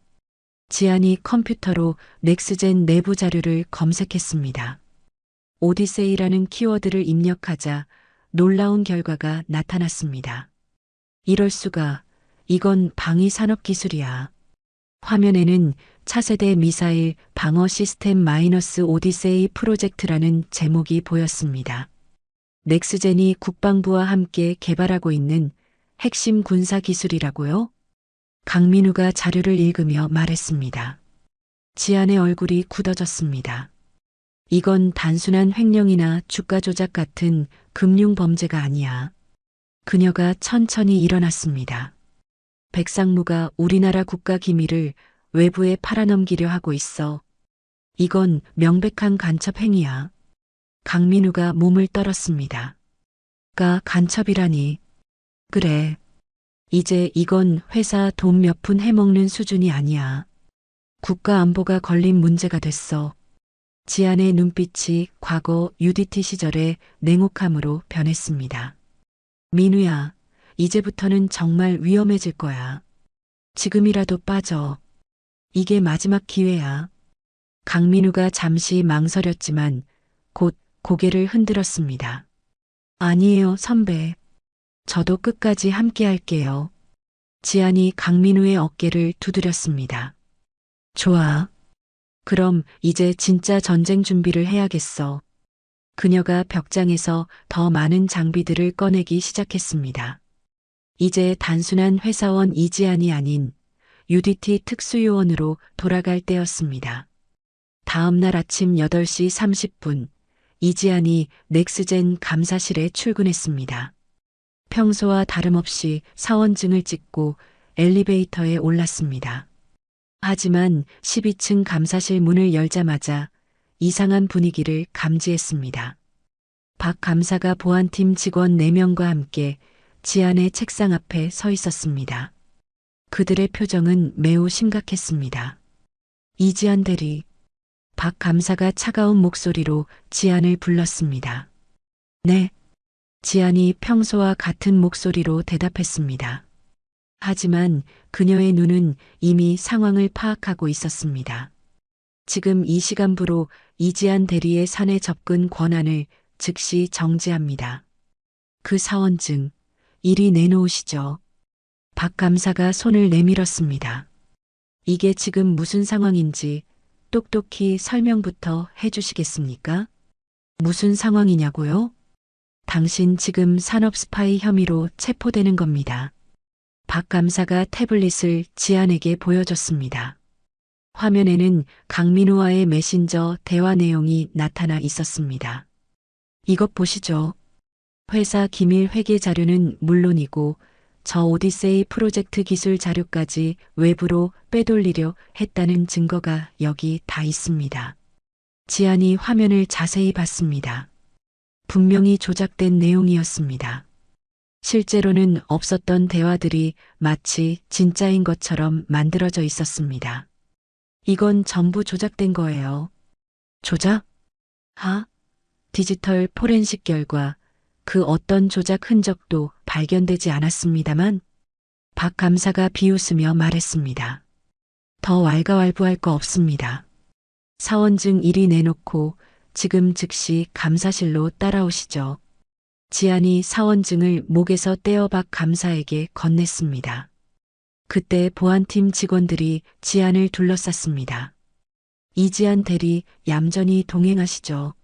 지안이 컴퓨터로 넥스젠 내부 자료를 검색했습니다. 오디세이라는 키워드를 입력하자 놀라운 결과가 나타났습니다. 이럴 수가, 이건 방위 산업 기술이야. 화면에는 차세대 미사일 방어 시스템 마이너스 오디세이 프로젝트라는 제목이 보였습니다. 넥스젠이 국방부와 함께 개발하고 있는 핵심 군사 기술이라고요? 강민우가 자료를 읽으며 말했습니다. 지안의 얼굴이 굳어졌습니다. 이건 단순한 횡령이나 주가 조작 같은 금융 범죄가 아니야. 그녀가 천천히 일어났습니다. 백상무가 우리나라 국가 기밀을 외부에 팔아넘기려 하고 있어. 이건 명백한 간첩 행위야. 강민우가 몸을 떨었습니다. 간첩이라니. 그래. 이제 이건 회사 돈 몇 푼 해먹는 수준이 아니야. 국가 안보가 걸린 문제가 됐어. 지안의 눈빛이 과거 UDT 시절의 냉혹함으로 변했습니다. 민우야, 이제부터는 정말 위험해질 거야. 지금이라도 빠져. 이게 마지막 기회야. 강민우가 잠시 망설였지만 곧 고개를 흔들었습니다. 아니에요, 선배. 저도 끝까지 함께 할게요. 지안이 강민우의 어깨를 두드렸습니다. 좋아. 그럼 이제 진짜 전쟁 준비를 해야겠어. 그녀가 벽장에서 더 많은 장비들을 꺼내기 시작했습니다. 이제 단순한 회사원 이지안이 아닌 UDT 특수요원으로 돌아갈 때였습니다. 다음 날 아침 8시 30분, 이지안이 넥스젠 감사실에 출근했습니다. 평소와 다름없이 사원증을 찍고 엘리베이터에 올랐습니다. 하지만 12층 감사실 문을 열자마자 이상한 분위기를 감지했습니다. 박 감사가 보안팀 직원 4명과 함께 지안의 책상 앞에 서 있었습니다. 그들의 표정은 매우 심각했습니다. 이지안 대리, 박 감사가 차가운 목소리로 지안을 불렀습니다. 네. 지안이 평소와 같은 목소리로 대답했습니다. 하지만 그녀의 눈은 이미 상황을 파악하고 있었습니다. 지금 이 시간부로 이지안 대리의 사내 접근 권한을 즉시 정지합니다. 그 사원증, 이리 내놓으시죠. 박 감사가 손을 내밀었습니다. 이게 지금 무슨 상황인지 똑똑히 설명부터 해주시겠습니까? 무슨 상황이냐고요? 당신 지금 산업 스파이 혐의로 체포되는 겁니다. 박 감사가 태블릿을 지안에게 보여줬습니다. 화면에는 강민우와의 메신저 대화 내용이 나타나 있었습니다. 이것 보시죠. 회사 기밀 회계 자료는 물론이고 저 오디세이 프로젝트 기술 자료까지 외부로 빼돌리려 했다는 증거가 여기 다 있습니다. 지안이 화면을 자세히 봤습니다. 분명히 조작된 내용이었습니다. 실제로는 없었던 대화들이 마치 진짜인 것처럼 만들어져 있었습니다. 이건 전부 조작된 거예요. 조작? 디지털 포렌식 결과 그 어떤 조작 흔적도 발견되지 않았습니다만 박 감사가 비웃으며 말했습니다. 더 왈가왈부할 거 없습니다. 사원증 이리 내놓고 지금 즉시 감사실로 따라오시죠. 지안이 사원증을 목에서 떼어 박 감사에게 건넸습니다. 그때 보안팀 직원들이 지안을 둘러쌌습니다. 이지안 대리 얌전히 동행하시죠.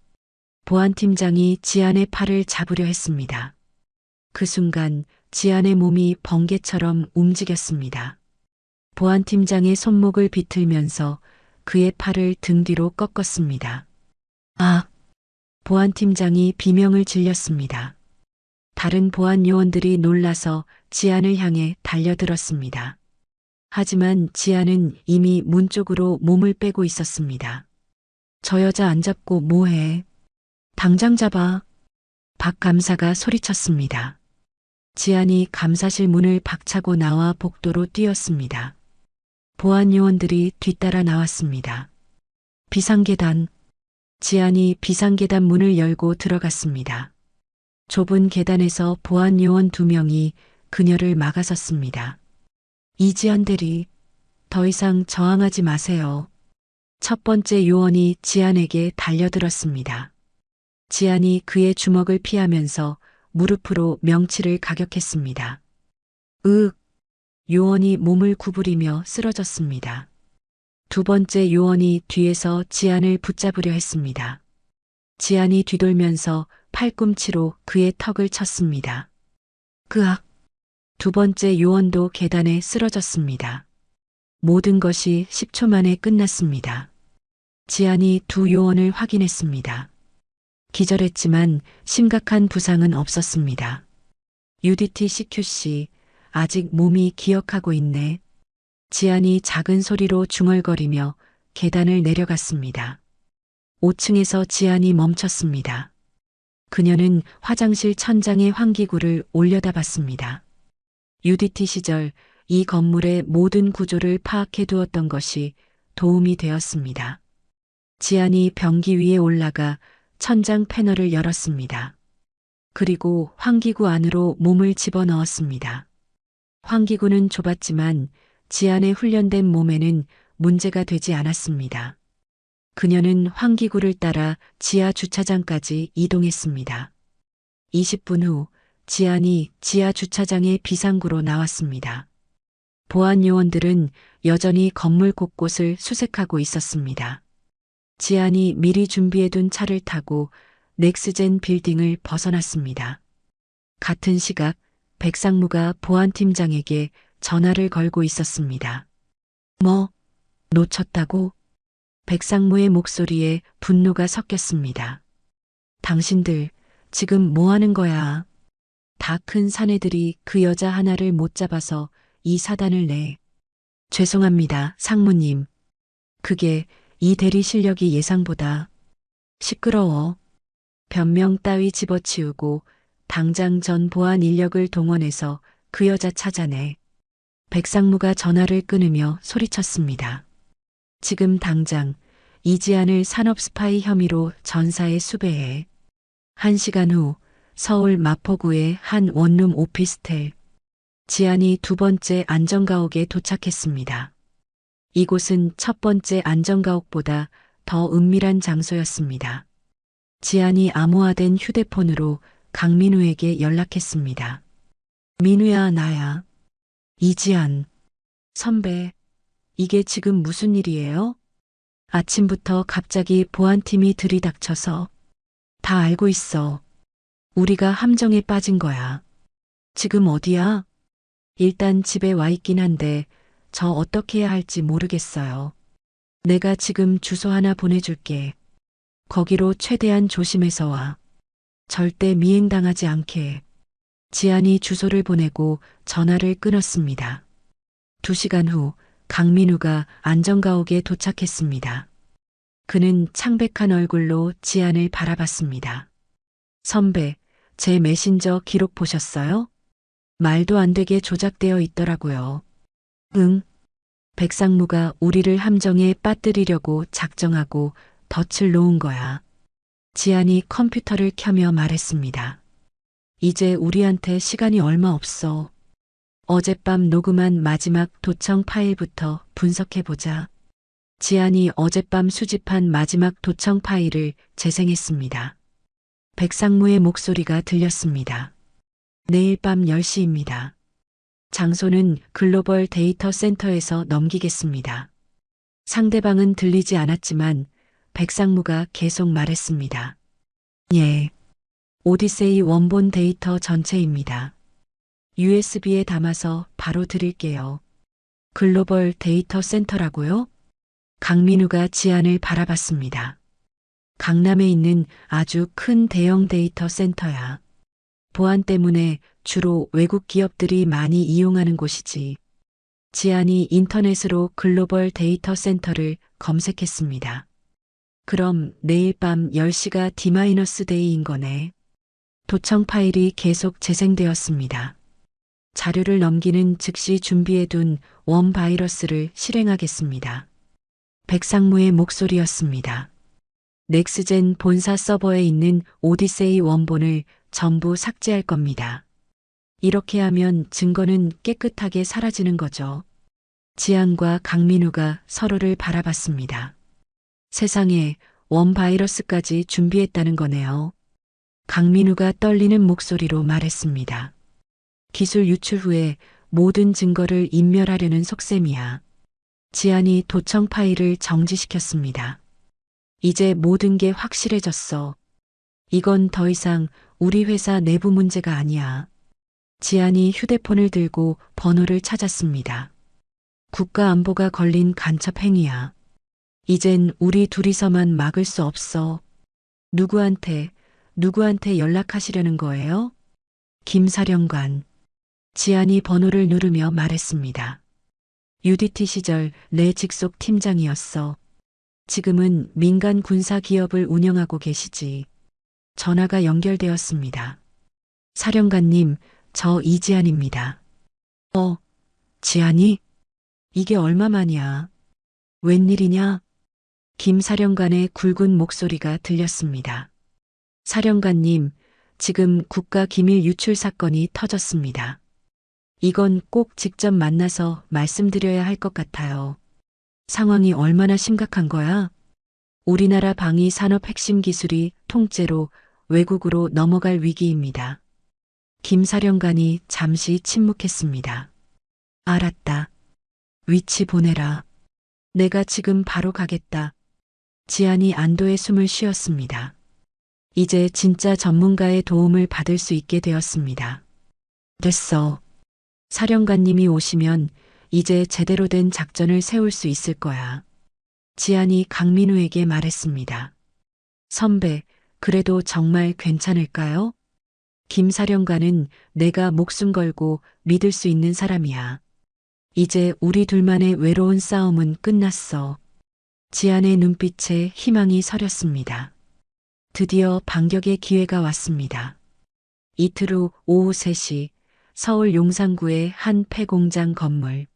보안팀장이 지안의 팔을 잡으려 했습니다. 그 순간 지안의 몸이 번개처럼 움직였습니다. 보안팀장의 손목을 비틀면서 그의 팔을 등 뒤로 꺾었습니다. 보안팀장이 비명을 질렸습니다. 다른 보안 요원들이 놀라서 지안을 향해 달려들었습니다. 하지만 지안은 이미 문 쪽으로 몸을 빼고 있었습니다. 저 여자 안 잡고 뭐해? 당장 잡아. 박 감사가 소리쳤습니다. 지안이 감사실 문을 박차고 나와 복도로 뛰었습니다. 보안 요원들이 뒤따라 나왔습니다. 비상계단. 지안이 비상계단 문을 열고 들어갔습니다. 좁은 계단에서 보안 요원 2명이 그녀를 막아섰습니다. 이지안 대리, 더 이상 저항하지 마세요. 첫 번째 요원이 지안에게 달려들었습니다. 지안이 그의 주먹을 피하면서 무릎으로 명치를 가격했습니다. 요원이 몸을 구부리며 쓰러졌습니다. 두 번째 요원이 뒤에서 지안을 붙잡으려 했습니다. 지안이 뒤돌면서 팔꿈치로 그의 턱을 쳤습니다. 두 번째 요원도 계단에 쓰러졌습니다. 모든 것이 10초 만에 끝났습니다. 지안이 두 요원을 확인했습니다. 기절했지만 심각한 부상은 없었습니다. UDT CQC, 아직 몸이 기억하고 있네. 지안이 작은 소리로 중얼거리며 계단을 내려갔습니다. 5층에서 지안이 멈췄습니다. 그녀는 화장실 천장에 환기구를 올려다 봤습니다. UDT 시절 이 건물의 모든 구조를 파악해 두었던 것이 도움이 되었습니다. 지안이 변기 위에 올라가 천장 패널을 열었습니다. 그리고 환기구 안으로 몸을 집어넣었습니다. 환기구는 좁았지만 지안의 훈련된 몸에는 문제가 되지 않았습니다. 그녀는 환기구를 따라 지하 주차장까지 이동했습니다. 20분 후 지안이 지하 주차장의 비상구로 나왔습니다. 보안 요원들은 여전히 건물 곳곳을 수색하고 있었습니다. 지안이 미리 준비해둔 차를 타고 넥스젠 빌딩을 벗어났습니다. 같은 시각 백상무가 보안팀장에게 전화를 걸고 있었습니다. 뭐? 놓쳤다고? 백상무의 목소리에 분노가 섞였습니다. 당신들 지금 뭐 하는 거야? 다 큰 사내들이 그 여자 하나를 못 잡아서 이 사단을 내. 죄송합니다, 상무님. 그게 이 대리 실력이 예상보다. 시끄러워. 변명 따위 집어치우고 당장 전 보안 인력을 동원해서 그 여자 찾아내. 백상무가 전화를 끊으며 소리쳤습니다. 지금 당장 이지안을 산업 스파이 혐의로 전사에 수배해. 1시간 후 서울 마포구의 한 원룸 오피스텔. 지안이 두 번째 안전가옥에 도착했습니다. 이곳은 첫 번째 안전가옥보다 더 은밀한 장소였습니다. 지안이 암호화된 휴대폰으로 강민우에게 연락했습니다. 민우야, 나야. 이지안. 선배, 이게 지금 무슨 일이에요? 아침부터 갑자기 보안팀이 들이닥쳐서. 다 알고 있어. 우리가 함정에 빠진 거야. 지금 어디야? 일단 집에 와 있긴 한데 저 어떻게 해야 할지 모르겠어요. 내가 지금 주소 하나 보내줄게. 거기로 최대한 조심해서 와. 절대 미행당하지 않게. 지안이 주소를 보내고 전화를 끊었습니다. 2시간 후 강민우가 안전가옥에 도착했습니다. 그는 창백한 얼굴로 지안을 바라봤습니다. 선배, 제 메신저 기록 보셨어요? 말도 안 되게 조작되어 있더라고요. 응. 백상무가 우리를 함정에 빠뜨리려고 작정하고 덫을 놓은 거야. 지안이 컴퓨터를 켜며 말했습니다. 이제 우리한테 시간이 얼마 없어. 어젯밤 녹음한 마지막 도청 파일부터 분석해보자. 지안이 어젯밤 수집한 마지막 도청 파일을 재생했습니다. 백상무의 목소리가 들렸습니다. 내일 밤 10시입니다. 장소는 글로벌 데이터 센터에서 넘기겠습니다. 상대방은 들리지 않았지만 백상무가 계속 말했습니다. 예. 오디세이 원본 데이터 전체입니다. USB에 담아서 바로 드릴게요. 글로벌 데이터 센터라고요? 강민우가 지안을 바라봤습니다. 강남에 있는 아주 큰 대형 데이터 센터야. 보안 때문에 주로 외국 기업들이 많이 이용하는 곳이지. 지안이 인터넷으로 글로벌 데이터 센터를 검색했습니다. 그럼 내일 밤 10시가 D-데이인 거네. 도청 파일이 계속 재생되었습니다. 자료를 넘기는 즉시 준비해둔 원 바이러스를 실행하겠습니다. 백상무의 목소리였습니다. 넥스젠 본사 서버에 있는 오디세이 원본을 전부 삭제할 겁니다. 이렇게 하면 증거는 깨끗하게 사라지는 거죠. 지안과 강민우가 서로를 바라봤습니다. 세상에 원 바이러스까지 준비했다는 거네요. 강민우가 떨리는 목소리로 말했습니다. 기술 유출 후에 모든 증거를 인멸하려는 속셈이야. 지안이 도청 파일을 정지시켰습니다. 이제 모든 게 확실해졌어. 이건 더 이상 우리 회사 내부 문제가 아니야. 지안이 휴대폰을 들고 번호를 찾았습니다. 국가안보가 걸린 간첩 행위야. 이젠 우리 둘이서만 막을 수 없어. 누구한테 연락하시려는 거예요? 김사령관. 지안이 번호를 누르며 말했습니다. UDT 시절 내 직속 팀장이었어. 지금은 민간 군사 기업을 운영하고 계시지. 전화가 연결되었습니다. 사령관님, 저 이지안입니다. 지안이? 이게 얼마만이야? 웬일이냐? 김 사령관의 굵은 목소리가 들렸습니다. 사령관님, 지금 국가기밀 유출 사건이 터졌습니다. 이건 꼭 직접 만나서 말씀드려야 할 것 같아요. 상황이 얼마나 심각한 거야? 우리나라 방위 산업 핵심 기술이 통째로 외국으로 넘어갈 위기입니다. 김 사령관이 잠시 침묵했습니다. 알았다. 위치 보내라. 내가 지금 바로 가겠다. 지안이 안도의 숨을 쉬었습니다. 이제 진짜 전문가의 도움을 받을 수 있게 되었습니다. 됐어. 사령관님이 오시면 이제 제대로 된 작전을 세울 수 있을 거야. 지안이 강민우에게 말했습니다. 선배, 그래도 정말 괜찮을까요? 김 사령관은 내가 목숨 걸고 믿을 수 있는 사람이야. 이제 우리 둘만의 외로운 싸움은 끝났어. 지안의 눈빛에 희망이 서렸습니다. 드디어 반격의 기회가 왔습니다. 이틀 후 오후 3시 서울 용산구의 한 폐공장 건물.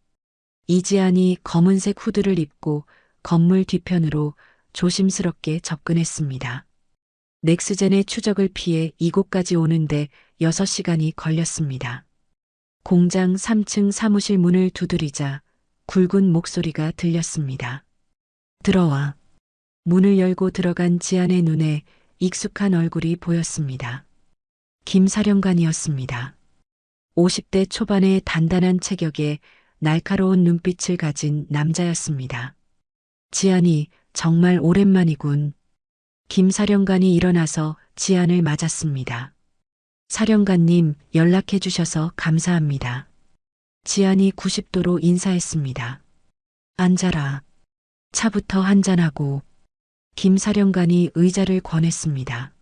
이지안이 검은색 후드를 입고 건물 뒤편으로 조심스럽게 접근했습니다. 넥스젠의 추적을 피해 이곳까지 오는데 6시간이 걸렸습니다. 공장 3층 사무실 문을 두드리자 굵은 목소리가 들렸습니다. 들어와. 문을 열고 들어간 지안의 눈에 익숙한 얼굴이 보였습니다. 김 사령관이었습니다. 50대 초반의 단단한 체격에 날카로운 눈빛을 가진 남자였습니다. 지안이 정말 오랜만이군. 김 사령관이 일어나서 지안을 맞았습니다. 사령관님, 연락해 주셔서 감사합니다. 지안이 90도로 인사했습니다. 앉아라. 차부터 한잔하고. 김 사령관이 의자를 권했습니다.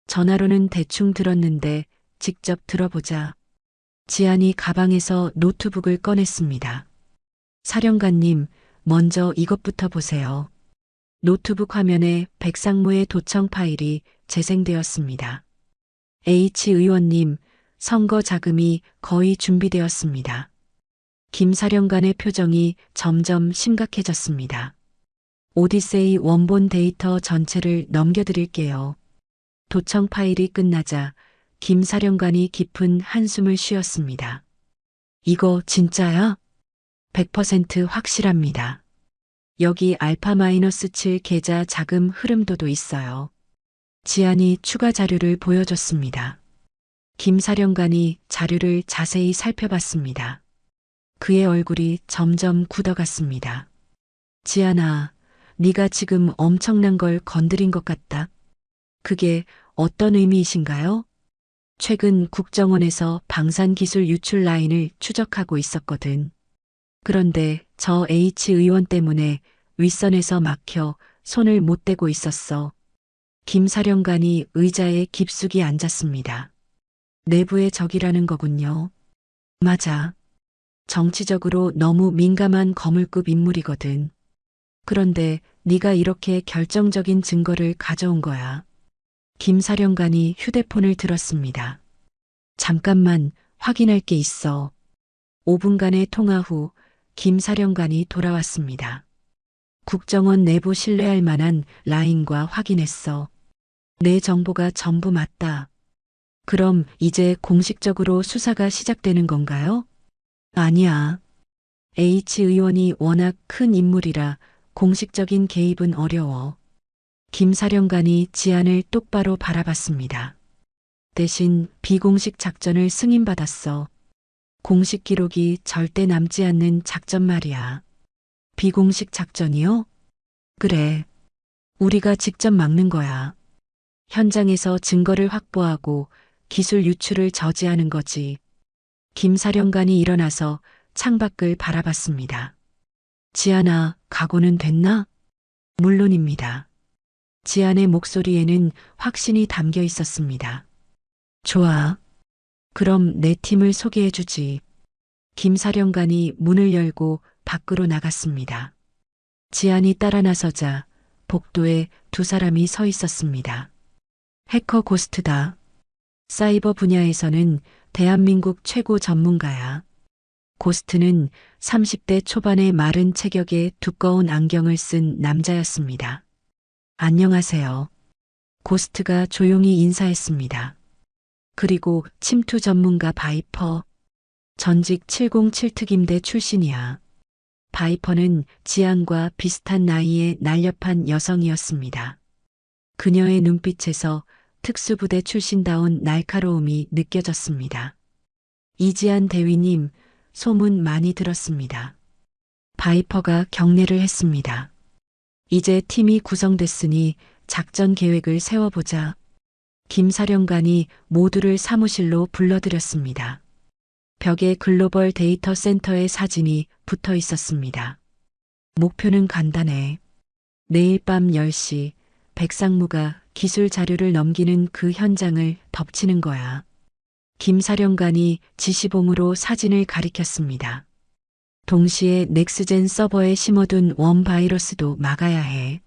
전화로는 대충 들었는데 직접 들어보자. 지안이 가방에서 노트북을 꺼냈습니다. 사령관님, 먼저 이것부터 보세요. 노트북 화면에 백상무의 도청 파일이 재생되었습니다. H 의원님, 선거 자금이 거의 준비되었습니다. 김 사령관의 표정이 점점 심각해졌습니다. 오디세이 원본 데이터 전체를 넘겨드릴게요. 도청 파일이 끝나자 김 사령관이 깊은 한숨을 쉬었습니다. 이거 진짜야? 100% 확실합니다. 여기 알파-7 계좌 자금 흐름도도 있어요. 지안이 추가 자료를 보여줬습니다. 김 사령관이 자료를 자세히 살펴봤습니다. 그의 얼굴이 점점 굳어갔습니다. 지안아, 네가 지금 엄청난 걸 건드린 것 같다. 그게 어떤 의미이신가요? 최근 국정원에서 방산기술 유출 라인을 추적하고 있었거든. 그런데 저 H 의원 때문에 윗선에서 막혀 손을 못 대고 있었어. 김 사령관이 의자에 깊숙이 앉았습니다. 내부의 적이라는 거군요. 맞아. 정치적으로 너무 민감한 거물급 인물이거든. 그런데 네가 이렇게 결정적인 증거를 가져온 거야. 김 사령관이 휴대폰을 들었습니다. 잠깐만 확인할 게 있어. 5분간의 통화 후 김 사령관이 돌아왔습니다. 국정원 내부 신뢰할 만한 라인과 확인했어. 내 정보가 전부 맞다. 그럼 이제 공식적으로 수사가 시작되는 건가요? 아니야. H 의원이 워낙 큰 인물이라 공식적인 개입은 어려워. 김 사령관이 지안을 똑바로 바라봤습니다. 대신 비공식 작전을 승인받았어. 공식 기록이 절대 남지 않는 작전 말이야. 비공식 작전이요? 그래. 우리가 직접 막는 거야. 현장에서 증거를 확보하고 기술 유출을 저지하는 거지. 김사령관이 일어나서 창밖을 바라봤습니다. 지안아, 각오는 됐나? 물론입니다. 지안의 목소리에는 확신이 담겨 있었습니다. 좋아. 그럼 내 팀을 소개해 주지. 김사령관이 문을 열고 밖으로 나갔습니다. 지안이 따라 나서자 복도에 두 사람이 서 있었습니다. 해커 고스트다. 사이버 분야에서는 대한민국 최고 전문가야. 고스트는 30대 초반의 마른 체격에 두꺼운 안경을 쓴 남자였습니다. 안녕하세요. 고스트가 조용히 인사했습니다. 그리고 침투 전문가 바이퍼. 전직 707특임대 출신이야. 바이퍼는 지안과 비슷한 나이의 날렵한 여성이었습니다. 그녀의 눈빛에서 특수부대 출신다운 날카로움이 느껴졌습니다. 이지안 대위님, 소문 많이 들었습니다. 바이퍼가 격려를 했습니다. 이제 팀이 구성됐으니 작전 계획을 세워보자. 김사령관이 모두를 사무실로 불러들였습니다. 벽에 글로벌 데이터 센터의 사진이 붙어 있었습니다. 목표는 간단해. 내일 밤 10시 백상무가 기술 자료를 넘기는 그 현장을 덮치는 거야. 김사령관이 지시봉으로 사진을 가리켰습니다. 동시에 넥스젠 서버에 심어둔 원 바이러스도 막아야 해.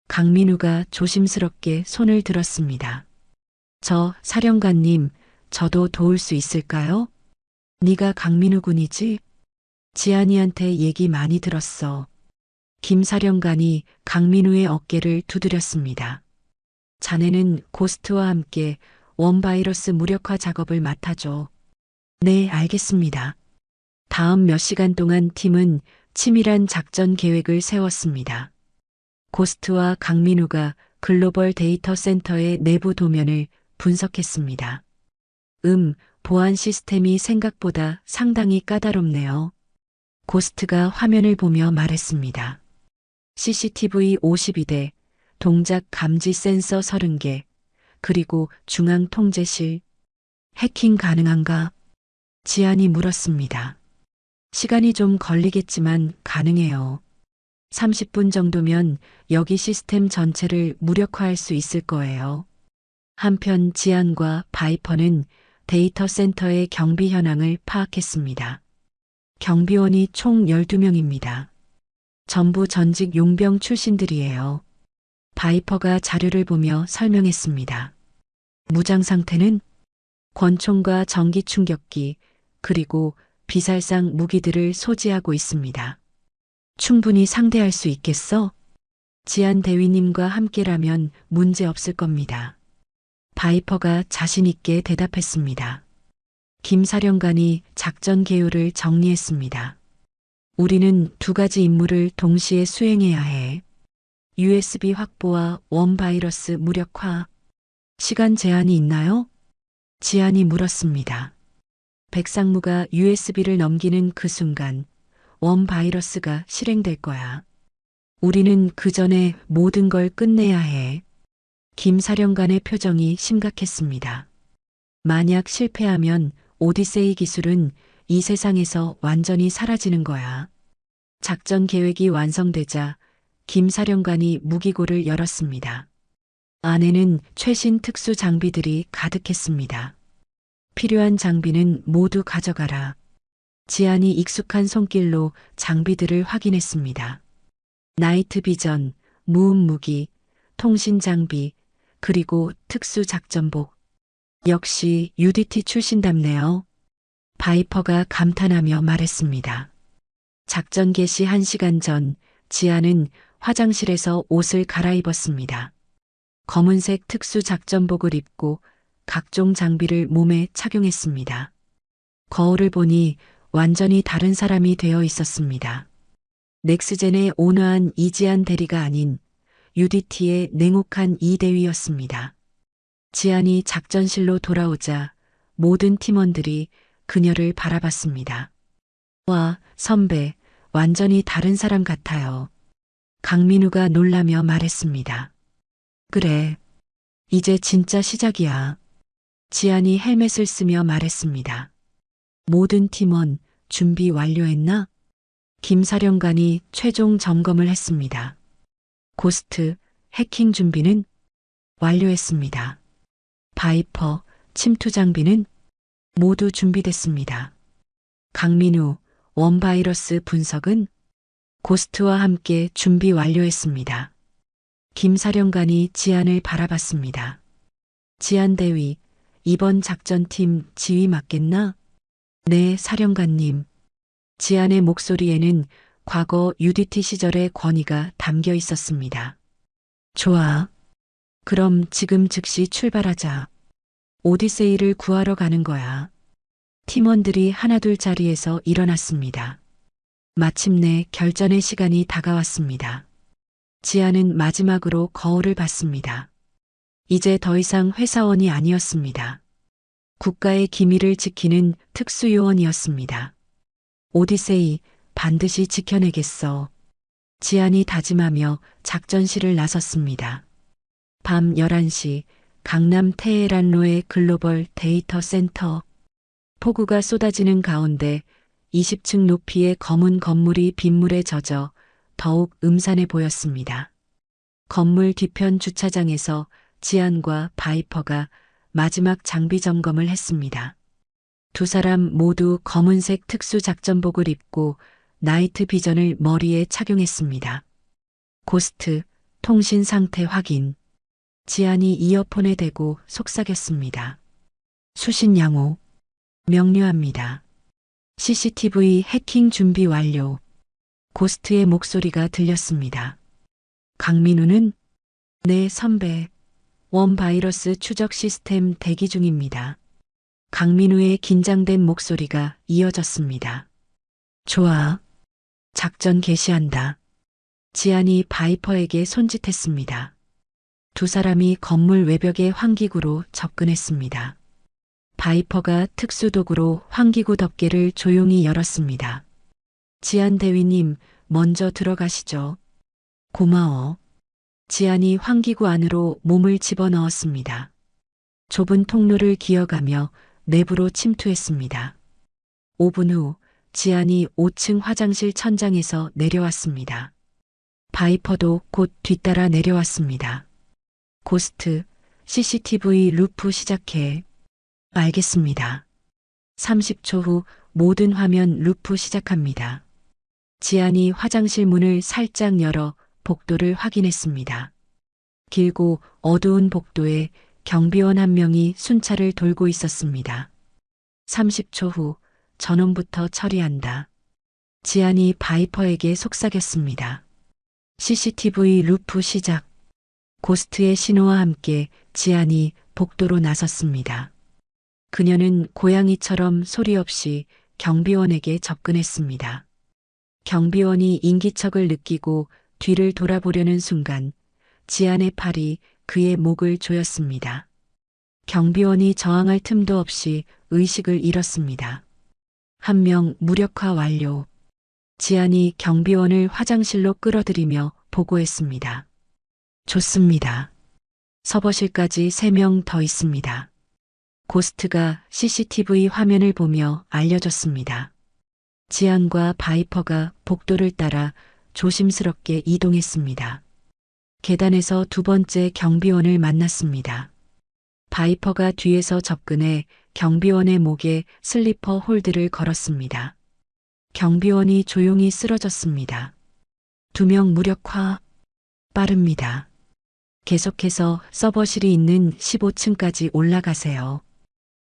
강민우가 조심스럽게 손을 들었습니다. 저 사령관님, 저도 도울 수 있을까요? 네가 강민우 군이지? 지안이한테 얘기 많이 들었어. 김사령관이 강민우의 어깨를 두드렸습니다. 자네는 고스트와 함께 원바이러스 무력화 작업을 맡아줘. 네, 알겠습니다. 다음 몇 시간 동안 팀은 치밀한 작전 계획을 세웠습니다. 고스트와 강민우가 글로벌 데이터 센터의 내부 도면을 분석했습니다. 보안 시스템이 생각보다 상당히 까다롭네요. 고스트가 화면을 보며 말했습니다. CCTV 52대, 동작 감지 센서 30개, 그리고 중앙 통제실. 해킹 가능한가? 지안이 물었습니다. 시간이 좀 걸리겠지만 가능해요. 30분 정도면 여기 시스템 전체를 무력화할 수 있을 거예요. 한편 지안과 바이퍼는 데이터 센터의 경비 현황을 파악했습니다. 경비원이 총 12명입니다. 전부 전직 용병 출신들이에요. 바이퍼가 자료를 보며 설명했습니다. 무장 상태는 권총과 전기 충격기, 그리고 비살상 무기들을 소지하고 있습니다. 충분히 상대할 수 있겠어? 지안 대위님과 함께라면 문제 없을 겁니다. 바이퍼가 자신 있게 대답했습니다. 김사령관이 작전 계율을 정리했습니다. 우리는 두 가지 임무를 동시에 수행해야 해. USB 확보와 원바이러스 무력화. 시간 제한이 있나요? 지안이 물었습니다. 백상무가 USB를 넘기는 그 순간 원바이러스가 실행될 거야. 우리는 그 전에 모든 걸 끝내야 해. 김사령관의 표정이 심각했습니다. 만약 실패하면 오디세이 기술은 이 세상에서 완전히 사라지는 거야. 작전 계획이 완성되자 김사령관이 무기고를 열었습니다. 안에는 최신 특수 장비들이 가득했습니다. 필요한 장비는 모두 가져가라. 지안이 익숙한 손길로 장비들을 확인했습니다. 나이트 비전, 무음 무기, 통신 장비, 그리고 특수 작전복. 역시 UDT 출신답네요. 바이퍼가 감탄하며 말했습니다. 작전 개시 1시간 전 지안은 화장실에서 옷을 갈아입었습니다. 검은색 특수 작전복을 입고 각종 장비를 몸에 착용했습니다. 거울을 보니 완전히 다른 사람이 되어 있었습니다. 넥스젠의 온화한 이지안 대리가 아닌 UDT의 냉혹한 이대위였습니다. 지안이 작전실로 돌아오자 모든 팀원들이 그녀를 바라봤습니다. 와, 선배, 완전히 다른 사람 같아요. 강민우가 놀라며 말했습니다. 그래, 이제 진짜 시작이야. 지안이 헬멧을 쓰며 말했습니다. 모든 팀원 준비 완료했나? 김 사령관이 최종 점검을 했습니다. 고스트 해킹 준비는 완료했습니다. 바이퍼 침투 장비는 모두 준비됐습니다. 강민우 원바이러스 분석은 고스트와 함께 준비 완료했습니다. 김 사령관이 지안을 바라봤습니다. 지안 대위, 이번 작전팀 지휘 맞겠나? 네, 사령관님. 지안의 목소리에는 과거 UDT 시절의 권위가 담겨 있었습니다. 좋아. 그럼 지금 즉시 출발하자. 오디세이를 구하러 가는 거야. 팀원들이 하나둘 자리에서 일어났습니다. 마침내 결전의 시간이 다가왔습니다. 지안은 마지막으로 거울을 봤습니다. 이제 더 이상 회사원이 아니었습니다. 국가의 기밀을 지키는 특수요원이었습니다. 오디세이 반드시 지켜내겠어. 지안이 다짐하며 작전실을 나섰습니다. 밤 11시 강남 테헤란로의 글로벌 데이터 센터. 폭우가 쏟아지는 가운데 20층 높이의 검은 건물이 빗물에 젖어 더욱 음산해 보였습니다. 건물 뒤편 주차장에서 지안과 바이퍼가 마지막 장비 점검을 했습니다. 두 사람 모두 검은색 특수작전복을 입고 나이트 비전을 머리에 착용했습니다. 고스트, 통신 상태 확인. 지안이 이어폰에 대고 속삭였습니다. 수신 양호. 명료합니다. CCTV 해킹 준비 완료. 고스트의 목소리가 들렸습니다. 강민우는 네 선배. 원바이러스 추적 시스템 대기 중입니다. 강민우의 긴장된 목소리가 이어졌습니다. 좋아. 작전 개시한다. 지안이 바이퍼에게 손짓했습니다. 두 사람이 건물 외벽의 환기구로 접근했습니다. 바이퍼가 특수도구로 환기구 덮개를 조용히 열었습니다. 지안 대위님, 먼저 들어가시죠. 고마워. 지안이 환기구 안으로 몸을 집어넣었습니다. 좁은 통로를 기어가며 내부로 침투했습니다. 5분 후 지안이 5층 화장실 천장에서 내려왔습니다. 바이퍼도 곧 뒤따라 내려왔습니다. 고스트, CCTV 루프 시작해. 알겠습니다. 30초 후 모든 화면 루프 시작합니다. 지안이 화장실 문을 살짝 열어 복도를 확인했습니다. 길고 어두운 복도에 경비원 한 명이 순찰을 돌고 있었습니다. 30초 후 전원부터 처리한다. 지안이 바이퍼에게 속삭였습니다. CCTV 루프 시작. 고스트의 신호와 함께 지안이 복도로 나섰습니다. 그녀는 고양이처럼 소리 없이 경비원에게 접근했습니다. 경비원이 인기척을 느끼고 뒤를 돌아보려는 순간 지안의 팔이 그의 목을 조였습니다. 경비원이 저항할 틈도 없이 의식을 잃었습니다. 한 명 무력화 완료. 지안이 경비원을 화장실로 끌어들이며 보고했습니다. 좋습니다. 서버실까지 3명 더 있습니다. 고스트가 CCTV 화면을 보며 알려줬습니다. 지안과 바이퍼가 복도를 따라 조심스럽게 이동했습니다. 계단에서 두 번째 경비원을 만났습니다. 바이퍼가 뒤에서 접근해 경비원의 목에 슬리퍼 홀드를 걸었습니다. 경비원이 조용히 쓰러졌습니다. 2명 무력화. 빠릅니다. 계속해서 서버실이 있는 15층까지 올라가세요.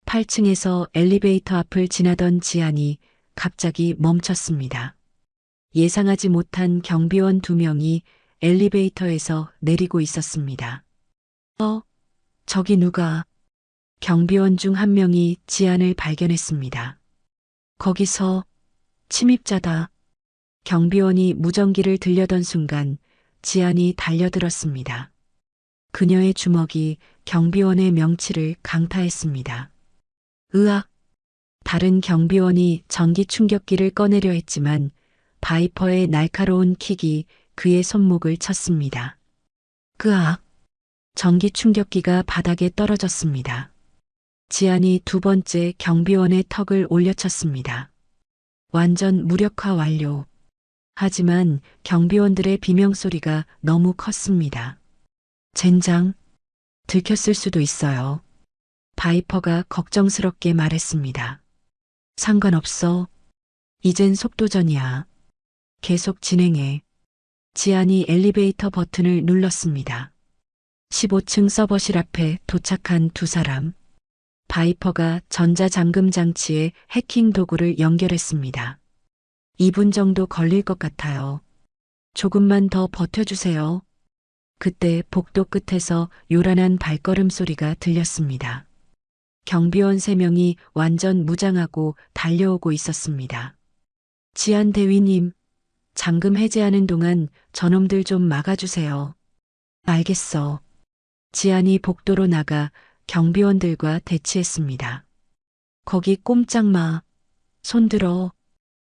8층에서 엘리베이터 앞을 지나던 지안이 갑자기 멈췄습니다. 예상하지 못한 경비원 2명이 엘리베이터에서 내리고 있었습니다. 저기 누가? 경비원 중 한 명이 지안을 발견했습니다. 거기서 침입자다. 경비원이 무전기를 들려던 순간 지안이 달려들었습니다. 그녀의 주먹이 경비원의 명치를 강타했습니다. 으악! 다른 경비원이 전기 충격기를 꺼내려 했지만 바이퍼의 날카로운 킥이 그의 손목을 쳤습니다. 그악! 전기 충격기가 바닥에 떨어졌습니다. 지안이 두 번째 경비원의 턱을 올려쳤습니다. 완전 무력화 완료. 하지만 경비원들의 비명소리가 너무 컸습니다. 젠장, 들켰을 수도 있어요. 바이퍼가 걱정스럽게 말했습니다. 상관없어. 이젠 속도전이야. 계속 진행해. 지안이 엘리베이터 버튼을 눌렀습니다. 15층 서버실 앞에 도착한 두 사람. 바이퍼가 전자잠금 장치에 해킹 도구를 연결했습니다. 2분 정도 걸릴 것 같아요. 조금만 더 버텨주세요. 그때 복도 끝에서 요란한 발걸음 소리가 들렸습니다. 경비원 3명이 완전 무장하고 달려오고 있었습니다. 지안 대위님, 잠금 해제하는 동안 저놈들 좀 막아주세요. 알겠어. 지안이 복도로 나가 경비원들과 대치했습니다. 거기 꼼짝 마. 손 들어.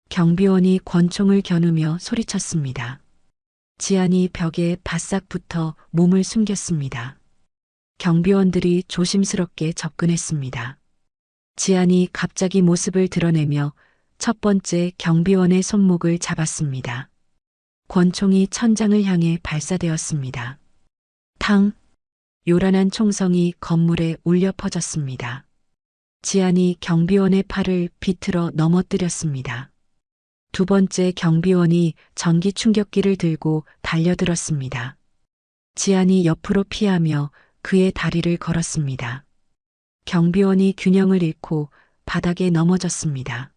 경비원이 권총을 겨누며 소리쳤습니다. 지안이 벽에 바싹 붙어 몸을 숨겼습니다. 경비원들이 조심스럽게 접근했습니다. 지안이 갑자기 모습을 드러내며 첫 번째 경비원의 손목을 잡았습니다. 권총이 천장을 향해 발사되었습니다. 탕! 요란한 총성이 건물에 울려 퍼졌습니다. 지안이 경비원의 팔을 비틀어 넘어뜨렸습니다. 두 번째 경비원이 전기 충격기를 들고 달려들었습니다. 지안이 옆으로 피하며 그의 다리를 걸었습니다. 경비원이 균형을 잃고 바닥에 넘어졌습니다.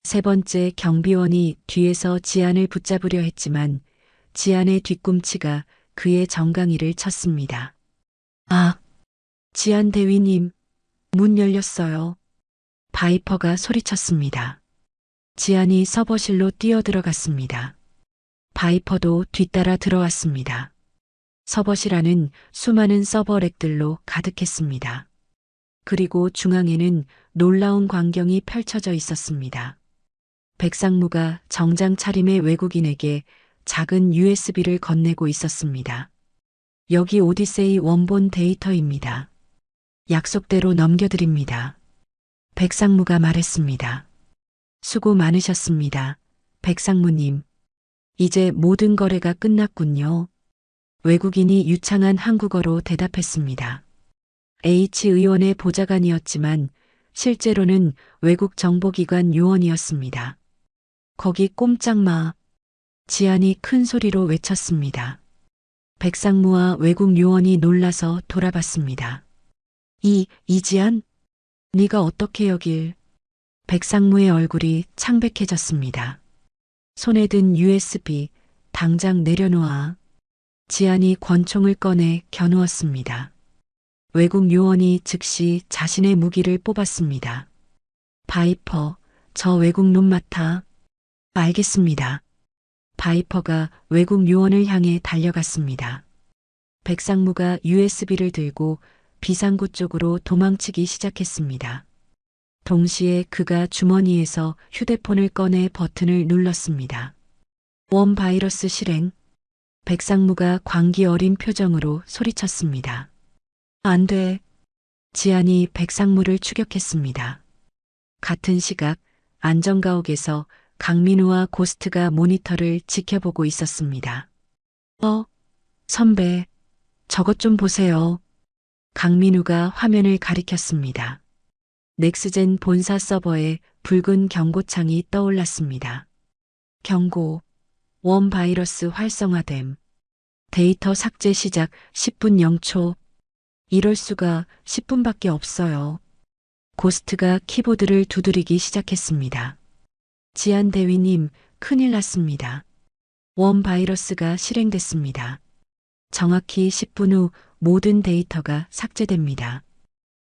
세 번째 경비원이 뒤에서 지안을 붙잡으려 했지만 지안의 뒤꿈치가 그의 정강이를 쳤습니다. 아! 지안 대위님, 문 열렸어요. 바이퍼가 소리쳤습니다. 지안이 서버실로 뛰어들어갔습니다. 바이퍼도 뒤따라 들어왔습니다. 서버실 안은 수많은 서버렉들로 가득했습니다. 그리고 중앙에는 놀라운 광경이 펼쳐져 있었습니다. 백상무가 정장 차림의 외국인에게 작은 USB를 건네고 있었습니다. 여기 오디세이 원본 데이터입니다. 약속대로 넘겨드립니다. 백상무가 말했습니다. 수고 많으셨습니다. 백상무님. 이제 모든 거래가 끝났군요. 외국인이 유창한 한국어로 대답했습니다. H 의원의 보좌관이었지만 실제로는 외국 정보기관 요원이었습니다. 거기 꼼짝 마. 지안이 큰 소리로 외쳤습니다. 백상무와 외국 요원이 놀라서 돌아봤습니다. 이지안? 네가 어떻게 여길? 백상무의 얼굴이 창백해졌습니다. 손에 든 USB, 당장 내려놓아. 지안이 권총을 꺼내 겨누었습니다. 외국 요원이 즉시 자신의 무기를 뽑았습니다. 바이퍼, 저 외국 놈 맡아. 알겠습니다. 바이퍼가 외국 요원을 향해 달려갔습니다. 백상무가 USB를 들고 비상구 쪽으로 도망치기 시작했습니다. 동시에 그가 주머니에서 휴대폰을 꺼내 버튼을 눌렀습니다. 원 바이러스 실행. 백상무가 광기 어린 표정으로 소리쳤습니다. 안 돼. 지안이 백상무를 추격했습니다. 같은 시각 안전가옥에서 강민우와 고스트가 모니터를 지켜보고 있었습니다. 선배, 저것 좀 보세요. 강민우가 화면을 가리켰습니다. 넥스젠 본사 서버에 붉은 경고창이 떠올랐습니다. 경고, 원 바이러스 활성화됨. 데이터 삭제 시작 10분 0초. 이럴 수가 10분밖에 없어요. 고스트가 키보드를 두드리기 시작했습니다. 지안 대위님, 큰일 났습니다. 원 바이러스가 실행됐습니다. 정확히 10분 후 모든 데이터가 삭제됩니다.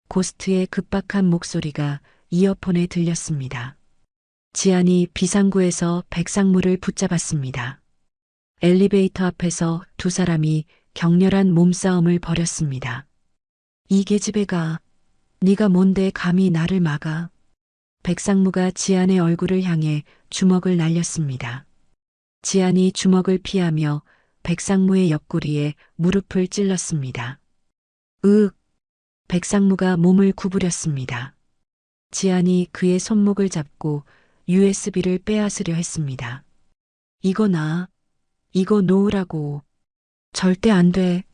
고스트의 급박한 목소리가 이어폰에 들렸습니다. 지안이 비상구에서 백상무를 붙잡았습니다. 엘리베이터 앞에서 두 사람이 격렬한 몸싸움을 벌였습니다. 이 계집애가, 네가 뭔데 감히 나를 막아. 백상무가 지안의 얼굴을 향해 주먹을 날렸습니다. 지안이 주먹을 피하며 백상무의 옆구리에 무릎을 찔렀습니다. 으윽! 백상무가 몸을 구부렸습니다. 지안이 그의 손목을 잡고 USB를 빼앗으려 했습니다. 이거 이거 놓으라고. 절대 안 돼.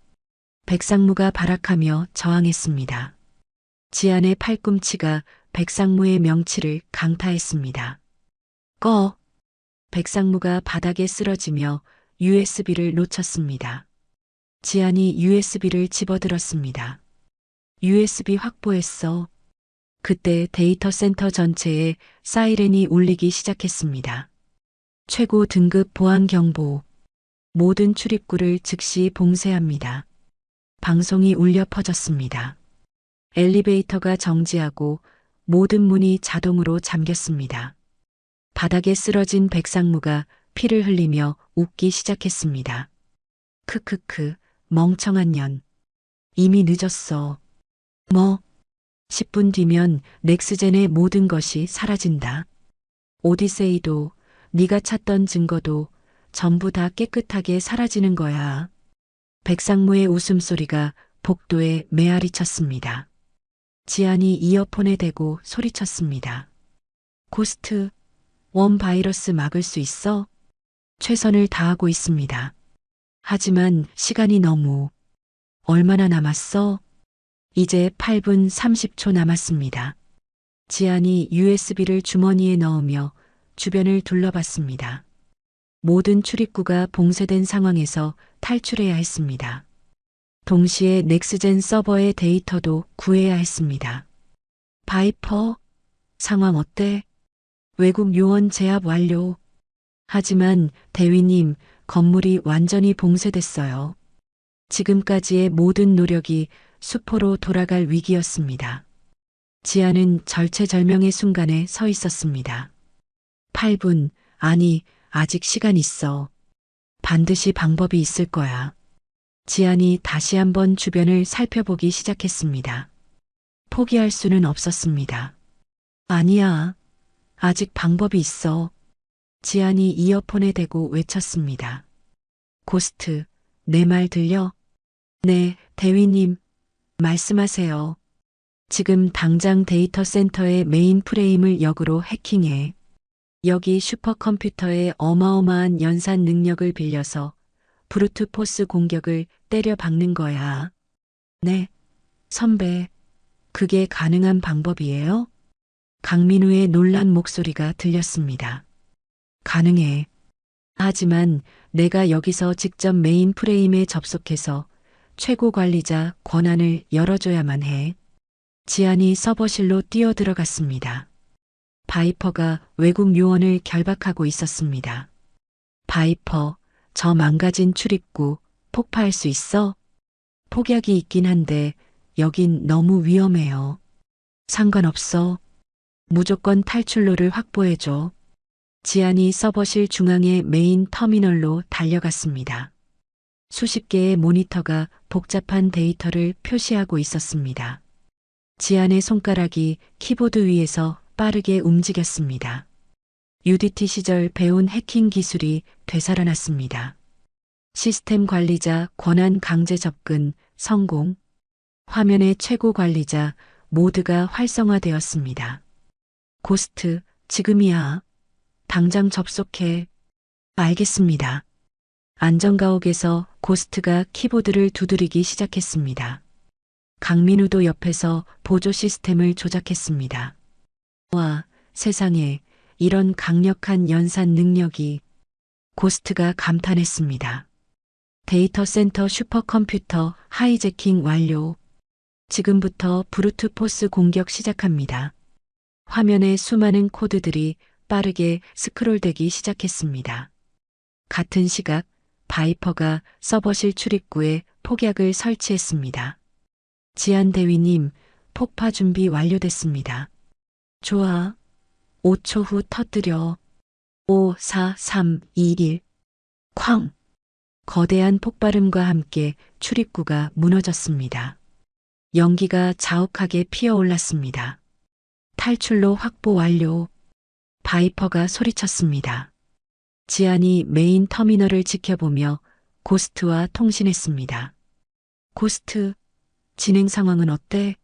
백상무가 발악하며 저항했습니다. 지안의 팔꿈치가 백상무의 명치를 강타했습니다. 꺼. 백상무가 바닥에 쓰러지며 USB를 놓쳤습니다. 지안이 USB를 집어들었습니다. USB 확보했어. 그때 데이터 센터 전체에 사이렌이 울리기 시작했습니다. 최고 등급 보안 경보. 모든 출입구를 즉시 봉쇄합니다. 방송이 울려 퍼졌습니다. 엘리베이터가 정지하고 모든 문이 자동으로 잠겼습니다. 바닥에 쓰러진 백상무가 피를 흘리며 웃기 시작했습니다. 크크크, 멍청한 년. 이미 늦었어. 뭐? 10분 뒤면 넥스젠의 모든 것이 사라진다. 오디세이도 네가 찾던 증거도 전부 다 깨끗하게 사라지는 거야. 백상무의 웃음소리가 복도에 메아리 쳤습니다. 지안이 이어폰에 대고 소리쳤습니다. 고스트, 원 바이러스 막을 수 있어? 최선을 다하고 있습니다. 하지만 시간이 너무. 얼마나 남았어? 이제 8분 30초 남았습니다. 지안이 USB를 주머니에 넣으며 주변을 둘러봤습니다. 모든 출입구가 봉쇄된 상황에서 탈출해야 했습니다. 동시에 넥스젠 서버의 데이터도 구해야 했습니다. 바이퍼, 상황 어때? 외국 요원 제압 완료. 하지만 대위님, 건물이 완전히 봉쇄됐어요. 지금까지의 모든 노력이 수포로 돌아갈 위기였습니다. 지안은 절체절명의 순간에 서 있었습니다. 8분, 아니, 아직 시간 있어. 반드시 방법이 있을 거야. 지안이 다시 한번 주변을 살펴보기 시작했습니다. 포기할 수는 없었습니다. 아니야. 아직 방법이 있어. 지안이 이어폰에 대고 외쳤습니다. 고스트, 내 말 들려? 네, 대위님. 말씀하세요. 지금 당장 데이터 센터의 메인 프레임을 역으로 해킹해. 여기 슈퍼컴퓨터의 어마어마한 연산 능력을 빌려서 브루트 포스 공격을 때려 박는 거야. 네, 선배. 그게 가능한 방법이에요? 강민우의 놀란 목소리가 들렸습니다. 가능해. 하지만 내가 여기서 직접 메인 프레임에 접속해서 최고 관리자 권한을 열어줘야만 해. 지안이 서버실로 뛰어들어갔습니다. 바이퍼가 외국 요원을 결박하고 있었습니다. 바이퍼, 저 망가진 출입구 폭파할 수 있어? 폭약이 있긴 한데 여긴 너무 위험해요. 상관없어. 무조건 탈출로를 확보해줘. 지안이 서버실 중앙의 메인 터미널로 달려갔습니다. 수십 개의 모니터가 복잡한 데이터를 표시하고 있었습니다. 지안의 손가락이 키보드 위에서 빠르게 움직였습니다. UDT 시절 배운 해킹 기술이 되살아났습니다. 시스템 관리자 권한 강제 접근 성공. 화면의 최고 관리자 모드가 활성화되었습니다. 고스트, 지금이야. 당장 접속해. 알겠습니다. 안전가옥에서 고스트가 키보드를 두드리기 시작했습니다. 강민우도 옆에서 보조 시스템을 조작했습니다. 와, 세상에 이런 강력한 연산 능력이. 고스트가 감탄했습니다. 데이터 센터 슈퍼컴퓨터 하이제킹 완료. 지금부터 브루트 포스 공격 시작합니다. 화면에 수많은 코드들이 빠르게 스크롤되기 시작했습니다. 같은 시각 바이퍼가 서버실 출입구에 폭약을 설치했습니다. 지안 대위님, 폭파 준비 완료됐습니다. 좋아. 5초 후 터뜨려. 5, 4, 3, 2, 1. 쾅! 거대한 폭발음과 함께 출입구가 무너졌습니다. 연기가 자욱하게 피어올랐습니다. 탈출로 확보 완료. 바이퍼가 소리쳤습니다. 지안이 메인 터미널을 지켜보며 고스트와 통신했습니다. 고스트, 진행 상황은 어때?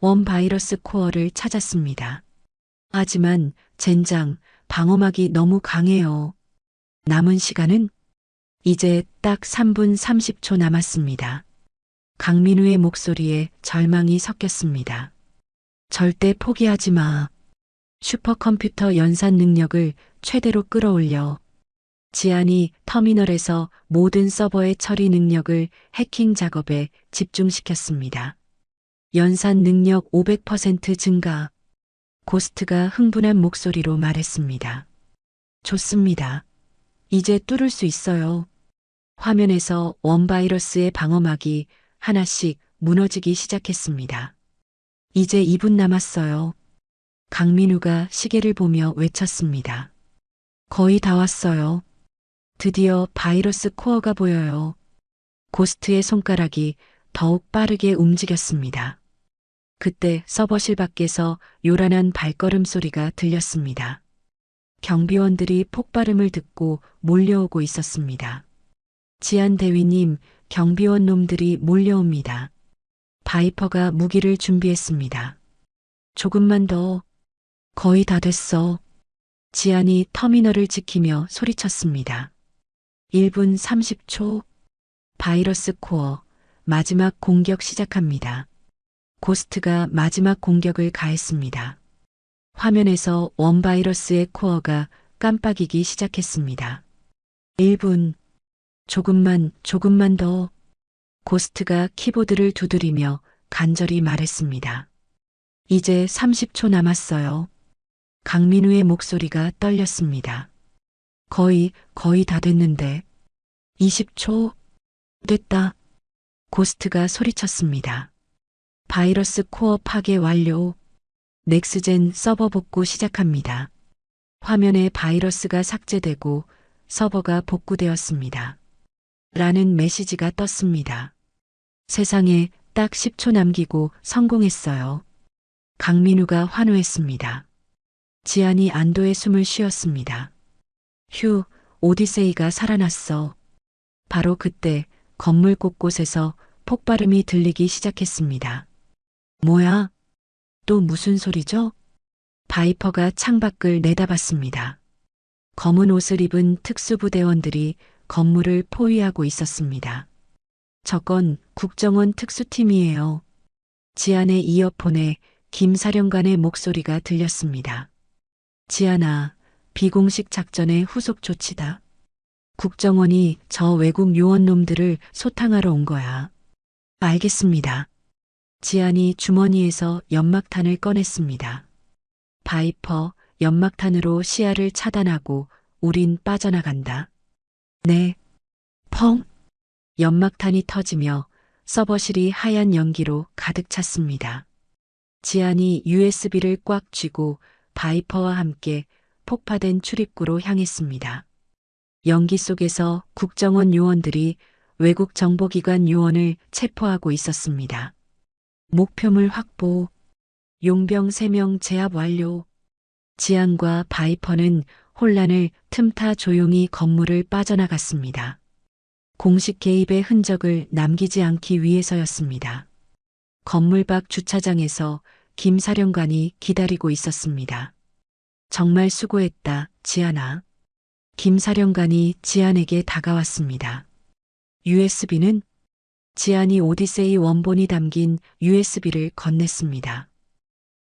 원 바이러스 코어를 찾았습니다. 하지만 젠장, 방어막이 너무 강해요. 남은 시간은 이제 딱 3분 30초 남았습니다. 강민우의 목소리에 절망이 섞였습니다. 절대 포기하지 마. 슈퍼컴퓨터 연산 능력을 최대로 끌어올려. 지안이 터미널에서 모든 서버의 처리 능력을 해킹 작업에 집중시켰습니다. 연산 능력 500% 증가. 고스트가 흥분한 목소리로 말했습니다. 좋습니다. 이제 뚫을 수 있어요. 화면에서 원바이러스의 방어막이 하나씩 무너지기 시작했습니다. 이제 2분 남았어요. 강민우가 시계를 보며 외쳤습니다. 거의 다 왔어요. 드디어 바이러스 코어가 보여요. 고스트의 손가락이 더욱 빠르게 움직였습니다. 그때 서버실 밖에서 요란한 발걸음 소리가 들렸습니다. 경비원들이 폭발음을 듣고 몰려오고 있었습니다. 지안 대위님, 경비원 놈들이 몰려옵니다. 바이퍼가 무기를 준비했습니다. 조금만 더. 거의 다 됐어. 지안이 터미널을 지키며 소리쳤습니다. 1분 30초. 바이러스 코어, 마지막 공격 시작합니다. 고스트가 마지막 공격을 가했습니다. 화면에서 원바이러스의 코어가 깜빡이기 시작했습니다. 1분. 조금만 더. 고스트가 키보드를 두드리며 간절히 말했습니다. 이제 30초 남았어요. 강민우의 목소리가 떨렸습니다. 거의 다 됐는데. 20초. 됐다. 고스트가 소리쳤습니다. 바이러스 코어 파괴 완료. 넥스젠 서버 복구 시작합니다. 화면에 바이러스가 삭제되고 서버가 복구되었습니다. 라는 메시지가 떴습니다. 세상에 딱 10초 남기고 성공했어요. 강민우가 환호했습니다. 지안이 안도의 숨을 쉬었습니다. 휴, 오디세이가 살아났어. 바로 그때 건물 곳곳에서 폭발음이 들리기 시작했습니다. 뭐야? 또 무슨 소리죠? 바이퍼가 창밖을 내다봤습니다. 검은 옷을 입은 특수부대원들이 건물을 포위하고 있었습니다. 저건 국정원 특수팀이에요. 지안의 이어폰에 김 사령관의 목소리가 들렸습니다. 지안아, 비공식 작전의 후속 조치다. 국정원이 저 외국 요원놈들을 소탕하러 온 거야. 알겠습니다. 지안이 주머니에서 연막탄을 꺼냈습니다. 바이퍼, 연막탄으로 시야를 차단하고 우린 빠져나간다. 네. 펑! 연막탄이 터지며 서버실이 하얀 연기로 가득 찼습니다. 지안이 USB를 꽉 쥐고 바이퍼와 함께 폭파된 출입구로 향했습니다. 연기 속에서 국정원 요원들이 외국 정보기관 요원을 체포하고 있었습니다. 목표물 확보, 용병 3명 제압 완료. 지안과 바이퍼는 혼란을 틈타 조용히 건물을 빠져나갔습니다. 공식 개입의 흔적을 남기지 않기 위해서였습니다. 건물 밖 주차장에서 김 사령관이 기다리고 있었습니다. 정말 수고했다, 지안아. 김 사령관이 지안에게 다가왔습니다. USB는? 지안이 오디세이 원본이 담긴 USB를 건넸습니다.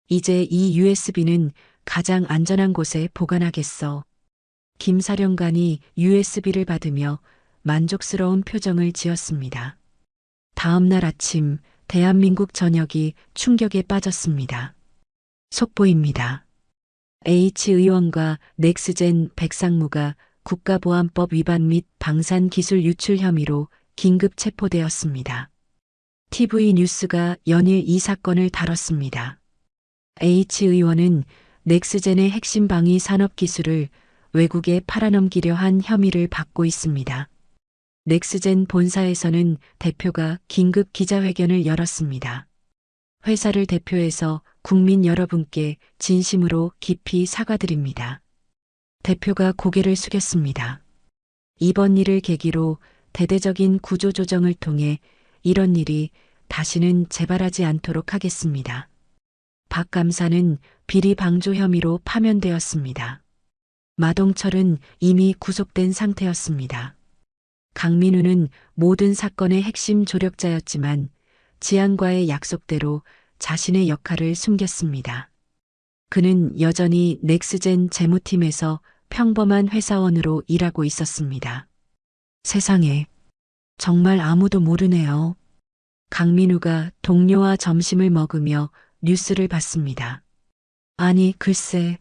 이제 이 USB는 가장 안전한 곳에 보관하겠어. 김 사령관이 USB를 받으며 만족스러운 표정을 지었습니다. 다음 날 아침 대한민국 전역이 충격에 빠졌습니다. 속보입니다. H 의원과 넥스젠 백상무가 국가보안법 위반 및 방산기술 유출 혐의로 긴급 체포되었습니다. TV 뉴스가 연일 이 사건을 다뤘습니다. H 의원은 넥스젠의 핵심 방위 산업 기술을 외국에 팔아넘기려 한 혐의를 받고 있습니다. 넥스젠 본사에서는 대표가 긴급 기자회견을 열었습니다. 회사를 대표해서 국민 여러분께 진심으로 깊이 사과드립니다. 대표가 고개를 숙였습니다. 이번 일을 계기로 대대적인 구조조정을 통해 이런 일이 다시는 재발하지 않도록 하겠습니다. 박 감사는 비리 방조 혐의로 파면되었습니다. 마동철은 이미 구속된 상태였습니다. 강민우는 모든 사건의 핵심 조력자였지만 지안과의 약속대로 자신의 역할을 숨겼습니다. 그는 여전히 넥스젠 재무팀에서 평범한 회사원으로 일하고 있었습니다. 세상에, 정말 아무도 모르네요. 강민우가 동료와 점심을 먹으며 뉴스를 봤습니다. 아니, 글쎄,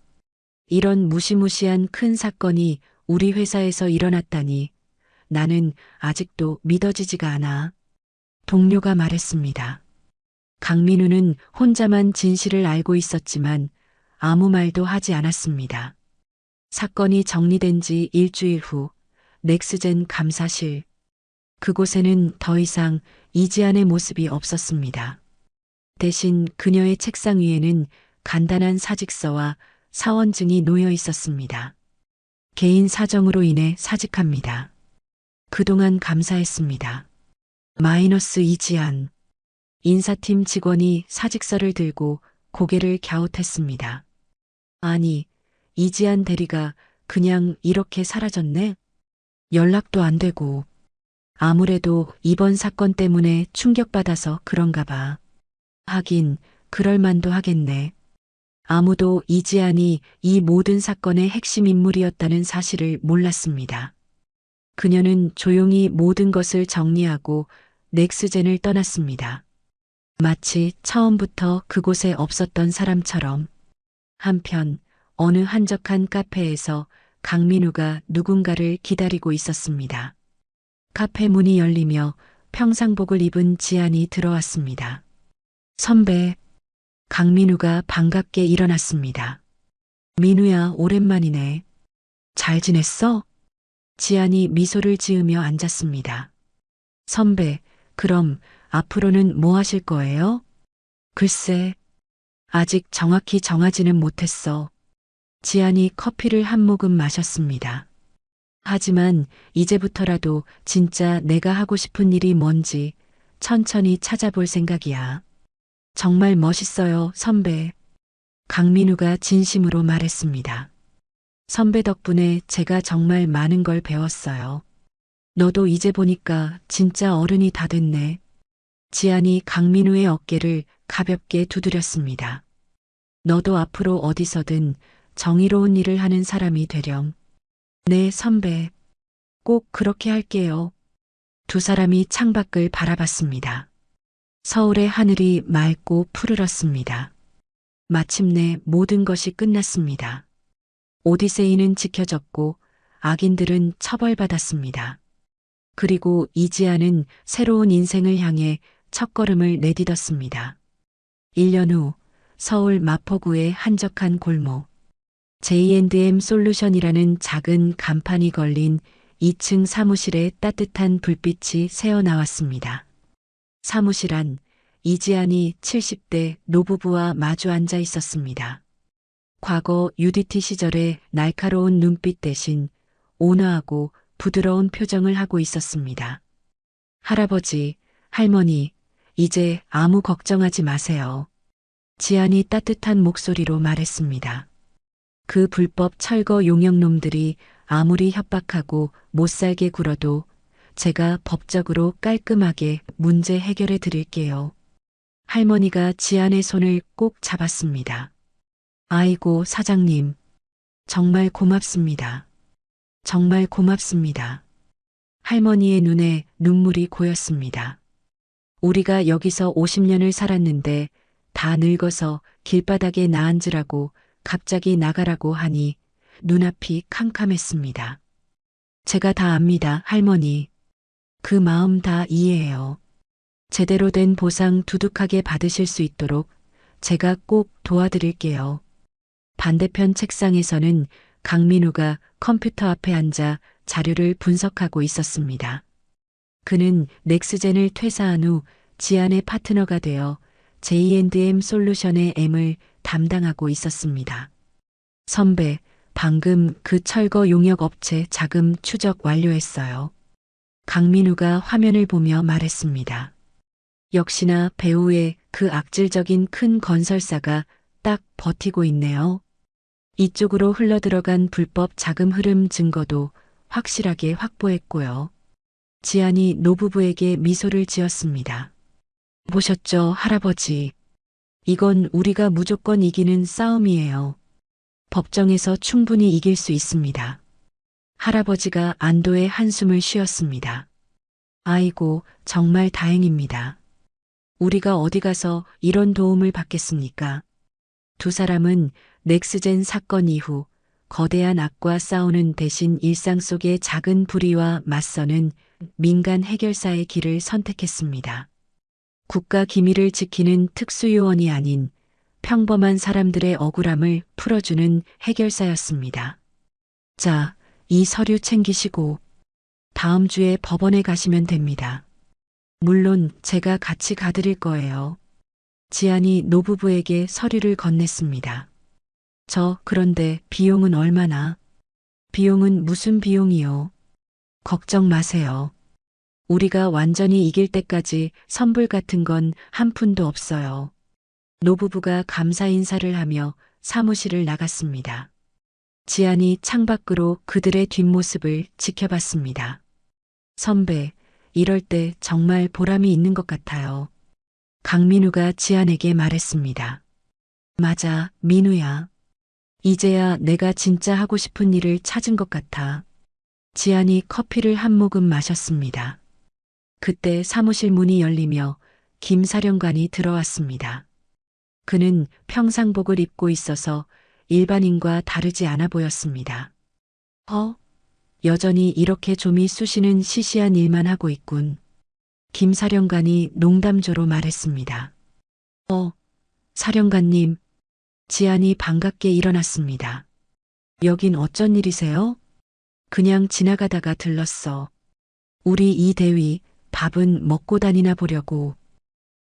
이런 무시무시한 큰 사건이 우리 회사에서 일어났다니 나는 아직도 믿어지지가 않아. 동료가 말했습니다. 강민우는 혼자만 진실을 알고 있었지만 아무 말도 하지 않았습니다. 사건이 정리된 지 일주일 후 넥스젠 감사실. 그곳에는 더 이상 이지안의 모습이 없었습니다. 대신 그녀의 책상 위에는 간단한 사직서와 사원증이 놓여 있었습니다. 개인 사정으로 인해 사직합니다. 그동안 감사했습니다. 마이너스 이지안. 인사팀 직원이 사직서를 들고 고개를 갸웃했습니다. 아니, 이지안 대리가 그냥 이렇게 사라졌네? 연락도 안 되고. 아무래도 이번 사건 때문에 충격받아서 그런가 봐. 하긴, 그럴 만도 하겠네. 아무도 이지안이 이 모든 사건의 핵심 인물이었다는 사실을 몰랐습니다. 그녀는 조용히 모든 것을 정리하고 넥스젠을 떠났습니다. 마치 처음부터 그곳에 없었던 사람처럼. 한편 어느 한적한 카페에서 강민우가 누군가를 기다리고 있었습니다. 카페 문이 열리며 평상복을 입은 지안이 들어왔습니다. 선배, 강민우가 반갑게 일어났습니다. 민우야, 오랜만이네. 잘 지냈어? 지안이 미소를 지으며 앉았습니다. 선배, 그럼 앞으로는 뭐 하실 거예요? 글쎄, 아직 정확히 정하지는 못했어. 지안이 커피를 한 모금 마셨습니다. 하지만 이제부터라도 진짜 내가 하고 싶은 일이 뭔지 천천히 찾아볼 생각이야. 정말 멋있어요, 선배. 강민우가 진심으로 말했습니다. 선배 덕분에 제가 정말 많은 걸 배웠어요. 너도 이제 보니까 진짜 어른이 다 됐네. 지안이 강민우의 어깨를 가볍게 두드렸습니다. 너도 앞으로 어디서든 정의로운 일을 하는 사람이 되렴. 네, 선배. 꼭 그렇게 할게요. 두 사람이 창밖을 바라봤습니다. 서울의 하늘이 맑고 푸르렀습니다. 마침내 모든 것이 끝났습니다. 오디세이는 지켜졌고 악인들은 처벌받았습니다. 그리고 이지아는 새로운 인생을 향해 첫걸음을 내딛었습니다. 1년 후 서울 마포구의 한적한 골목. J&M 솔루션이라는 작은 간판이 걸린 2층 사무실에 따뜻한 불빛이 새어나왔습니다. 사무실 안 이지안이 70대 노부부와 마주 앉아 있었습니다. 과거 UDT 시절의 날카로운 눈빛 대신 온화하고 부드러운 표정을 하고 있었습니다. 할아버지, 할머니, 이제 아무 걱정하지 마세요. 지안이 따뜻한 목소리로 말했습니다. 그 불법 철거 용역놈들이 아무리 협박하고 못살게 굴어도 제가 법적으로 깔끔하게 문제 해결해 드릴게요. 할머니가 지안의 손을 꼭 잡았습니다. 아이고, 사장님. 정말 고맙습니다. 정말 고맙습니다. 할머니의 눈에 눈물이 고였습니다. 우리가 여기서 50년을 살았는데 다 늙어서 길바닥에 나앉으라고 갑자기 나가라고 하니 눈앞이 캄캄했습니다. 제가 다 압니다, 할머니. 그 마음 다 이해해요. 제대로 된 보상 두둑하게 받으실 수 있도록 제가 꼭 도와드릴게요. 반대편 책상에서는 강민우가 컴퓨터 앞에 앉아 자료를 분석하고 있었습니다. 그는 넥스젠을 퇴사한 후 지안의 파트너가 되어 J&M 솔루션의 M을 담당하고 있었습니다. 선배, 방금 그 철거 용역 업체 자금 추적 완료했어요. 강민우가 화면을 보며 말했습니다. 역시나 배후에 그 악질적인 큰 건설사가 딱 버티고 있네요. 이쪽으로 흘러들어간 불법 자금 흐름 증거도 확실하게 확보했고요. 지안이 노부부에게 미소를 지었습니다. 보셨죠, 할아버지. 이건 우리가 무조건 이기는 싸움이에요. 법정에서 충분히 이길 수 있습니다. 할아버지가 안도의 한숨을 쉬었습니다. 아이고, 정말 다행입니다. 우리가 어디 가서 이런 도움을 받겠습니까? 두 사람은 넥스젠 사건 이후 거대한 악과 싸우는 대신 일상 속의 작은 불의와 맞서는 민간 해결사의 길을 선택했습니다. 국가 기밀을 지키는 특수요원이 아닌 평범한 사람들의 억울함을 풀어주는 해결사였습니다. 자, 이 서류 챙기시고 다음 주에 법원에 가시면 됩니다. 물론 제가 같이 가드릴 거예요. 지안이 노부부에게 서류를 건넸습니다. 그런데 비용은 얼마나? 비용은 무슨 비용이요? 걱정 마세요. 우리가 완전히 이길 때까지 선불 같은 건 한 푼도 없어요. 노부부가 감사 인사를 하며 사무실을 나갔습니다. 지안이 창밖으로 그들의 뒷모습을 지켜봤습니다. 선배, 이럴 때 정말 보람이 있는 것 같아요. 강민우가 지안에게 말했습니다. 맞아, 민우야. 이제야 내가 진짜 하고 싶은 일을 찾은 것 같아. 지안이 커피를 한 모금 마셨습니다. 그때 사무실 문이 열리며 김 사령관이 들어왔습니다. 그는 평상복을 입고 있어서 일반인과 다르지 않아 보였습니다. 여전히 이렇게 좀이 쑤시는 시시한 일만 하고 있군. 김 사령관이 농담조로 말했습니다. 사령관님. 지안이 반갑게 일어났습니다. 여긴 어쩐 일이세요? 그냥 지나가다가 들렀어. 우리 이 대위 밥은 먹고 다니나 보려고.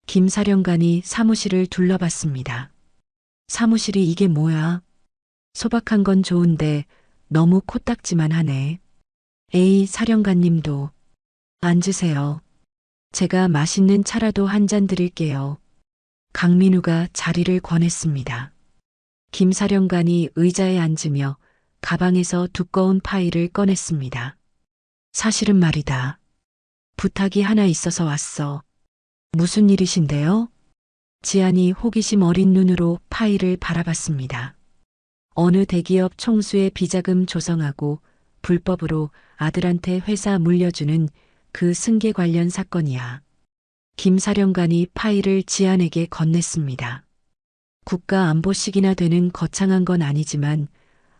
김 사령관이 사무실을 둘러봤습니다. 사무실이 이게 뭐야? 소박한 건 좋은데 너무 코딱지만 하네. 에이, 사령관님도. 앉으세요. 제가 맛있는 차라도 한 잔 드릴게요. 강민우가 자리를 권했습니다. 김 사령관이 의자에 앉으며 가방에서 두꺼운 파일을 꺼냈습니다. 사실은 말이다. 부탁이 하나 있어서 왔어. 무슨 일이신데요? 지안이 호기심 어린 눈으로 파일을 바라봤습니다. 어느 대기업 총수의 비자금 조성하고 불법으로 아들한테 회사 물려주는 그 승계 관련 사건이야. 김 사령관이 파일을 지안에게 건넸습니다. 국가안보식이나 되는 거창한 건 아니지만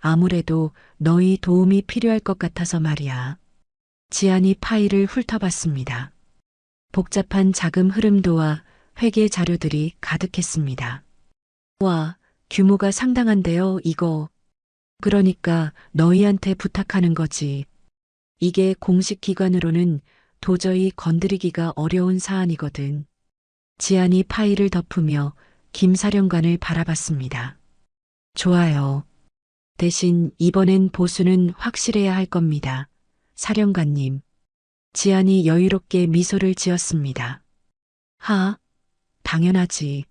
아무래도 너희 도움이 필요할 것 같아서 말이야. 지안이 파일을 훑어봤습니다. 복잡한 자금 흐름도와 회계 자료들이 가득했습니다. 와, 규모가 상당한데요, 이거. 그러니까 너희한테 부탁하는 거지. 이게 공식 기관으로는 도저히 건드리기가 어려운 사안이거든. 지안이 파일을 덮으며 김 사령관을 바라봤습니다. 좋아요. 대신 이번엔 보수는 확실해야 할 겁니다. 사령관님. 지안이 여유롭게 미소를 지었습니다. 당연하지.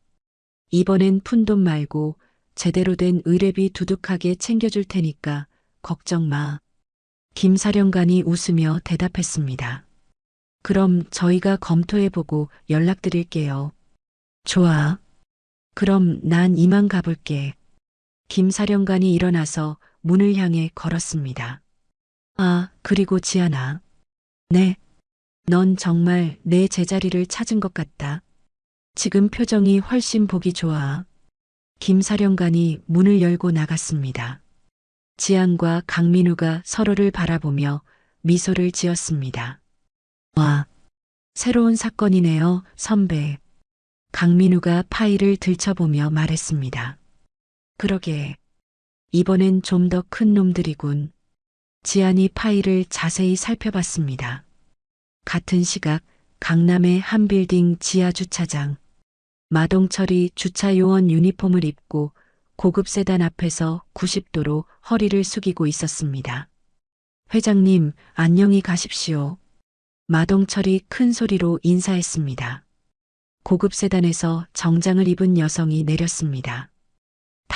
이번엔 푼돈 말고 제대로 된 의뢰비 두둑하게 챙겨줄 테니까 걱정 마. 김 사령관이 웃으며 대답했습니다. 그럼 저희가 검토해보고 연락드릴게요. 좋아. 그럼 난 이만 가볼게. 김 사령관이 일어나서 문을 향해 걸었습니다. 그리고 지안아. 네. 넌 정말 내 제자리를 찾은 것 같다. 지금 표정이 훨씬 보기 좋아. 김 사령관이 문을 열고 나갔습니다. 지안과 강민우가 서로를 바라보며 미소를 지었습니다. 와, 새로운 사건이네요, 선배. 강민우가 파일을 들춰보며 말했습니다. 그러게. 이번엔 좀 더 큰 놈들이군. 지안이 파일을 자세히 살펴봤습니다. 같은 시각 강남의 한 빌딩 지하 주차장. 마동철이 주차요원 유니폼을 입고 고급 세단 앞에서 90도로 허리를 숙이고 있었습니다. 회장님, 안녕히 가십시오. 마동철이 큰 소리로 인사했습니다. 고급 세단에서 정장을 입은 여성이 내렸습니다.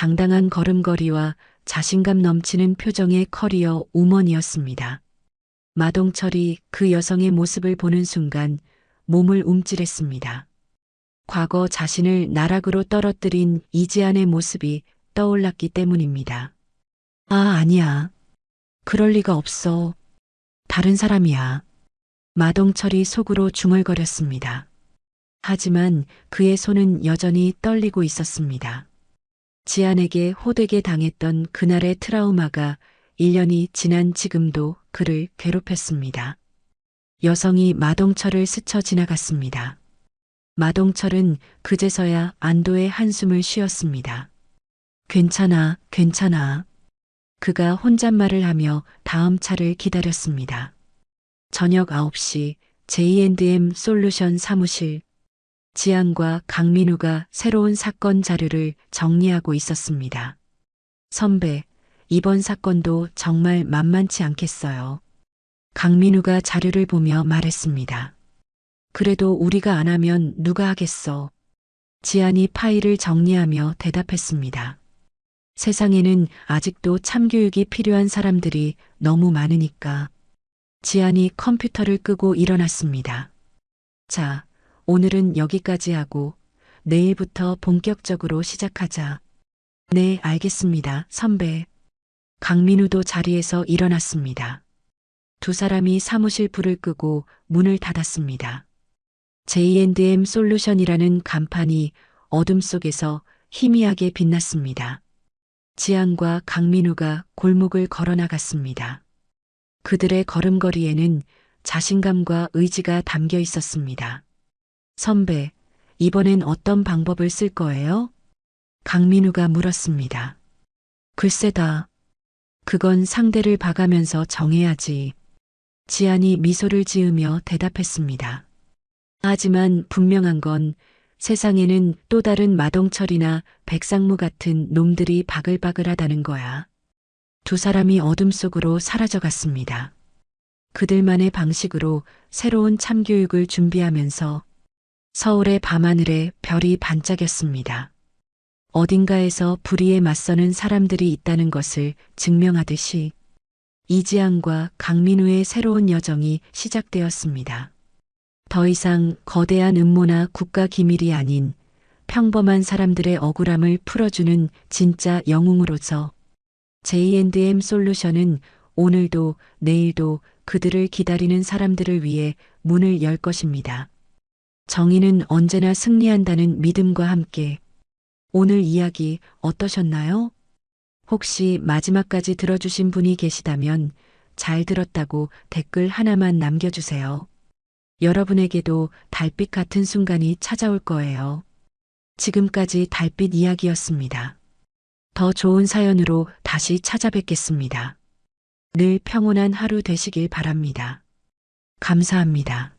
당당한 걸음걸이와 자신감 넘치는 표정의 커리어 우먼이었습니다. 마동철이 그 여성의 모습을 보는 순간 몸을 움찔했습니다. 과거 자신을 나락으로 떨어뜨린 이지안의 모습이 떠올랐기 때문입니다. 아, 아니야. 그럴 리가 없어. 다른 사람이야. 마동철이 속으로 중얼거렸습니다. 하지만 그의 손은 여전히 떨리고 있었습니다. 지안에게 호되게 당했던 그날의 트라우마가 1년이 지난 지금도 그를 괴롭혔습니다. 여성이 마동철을 스쳐 지나갔습니다. 마동철은 그제서야 안도의 한숨을 쉬었습니다. 괜찮아, 괜찮아. 그가 혼잣말을 하며 다음 차를 기다렸습니다. 저녁 9시 J&M 솔루션 사무실. 지안과 강민우가 새로운 사건 자료를 정리하고 있었습니다. 선배, 이번 사건도 정말 만만치 않겠어요. 강민우가 자료를 보며 말했습니다. 그래도 우리가 안 하면 누가 하겠어. 지안이 파일을 정리하며 대답했습니다. 세상에는 아직도 참교육이 필요한 사람들이 너무 많으니까. 지안이 컴퓨터를 끄고 일어났습니다. 자, 오늘은 여기까지 하고 내일부터 본격적으로 시작하자. 네, 알겠습니다, 선배. 강민우도 자리에서 일어났습니다. 두 사람이 사무실 불을 끄고 문을 닫았습니다. J&M 솔루션이라는 간판이 어둠 속에서 희미하게 빛났습니다. 지안과 강민우가 골목을 걸어 나갔습니다. 그들의 걸음걸이에는 자신감과 의지가 담겨 있었습니다. 선배, 이번엔 어떤 방법을 쓸 거예요? 강민우가 물었습니다. 글쎄다. 그건 상대를 봐가면서 정해야지. 지안이 미소를 지으며 대답했습니다. 하지만 분명한 건 세상에는 또 다른 마동철이나 백상무 같은 놈들이 바글바글하다는 거야. 두 사람이 어둠 속으로 사라져갔습니다. 그들만의 방식으로 새로운 참교육을 준비하면서 서울의 밤하늘에 별이 반짝였습니다. 어딘가에서 불의에 맞서는 사람들이 있다는 것을 증명하듯이 이지안과 강민우의 새로운 여정이 시작되었습니다. 더 이상 거대한 음모나 국가 기밀이 아닌 평범한 사람들의 억울함을 풀어주는 진짜 영웅으로서 J&M 솔루션은 오늘도 내일도 그들을 기다리는 사람들을 위해 문을 열 것입니다. 정의는 언제나 승리한다는 믿음과 함께. 오늘 이야기 어떠셨나요? 혹시 마지막까지 들어주신 분이 계시다면 잘 들었다고 댓글 하나만 남겨주세요. 여러분에게도 달빛 같은 순간이 찾아올 거예요. 지금까지 달빛 이야기였습니다. 더 좋은 사연으로 다시 찾아뵙겠습니다. 늘 평온한 하루 되시길 바랍니다. 감사합니다.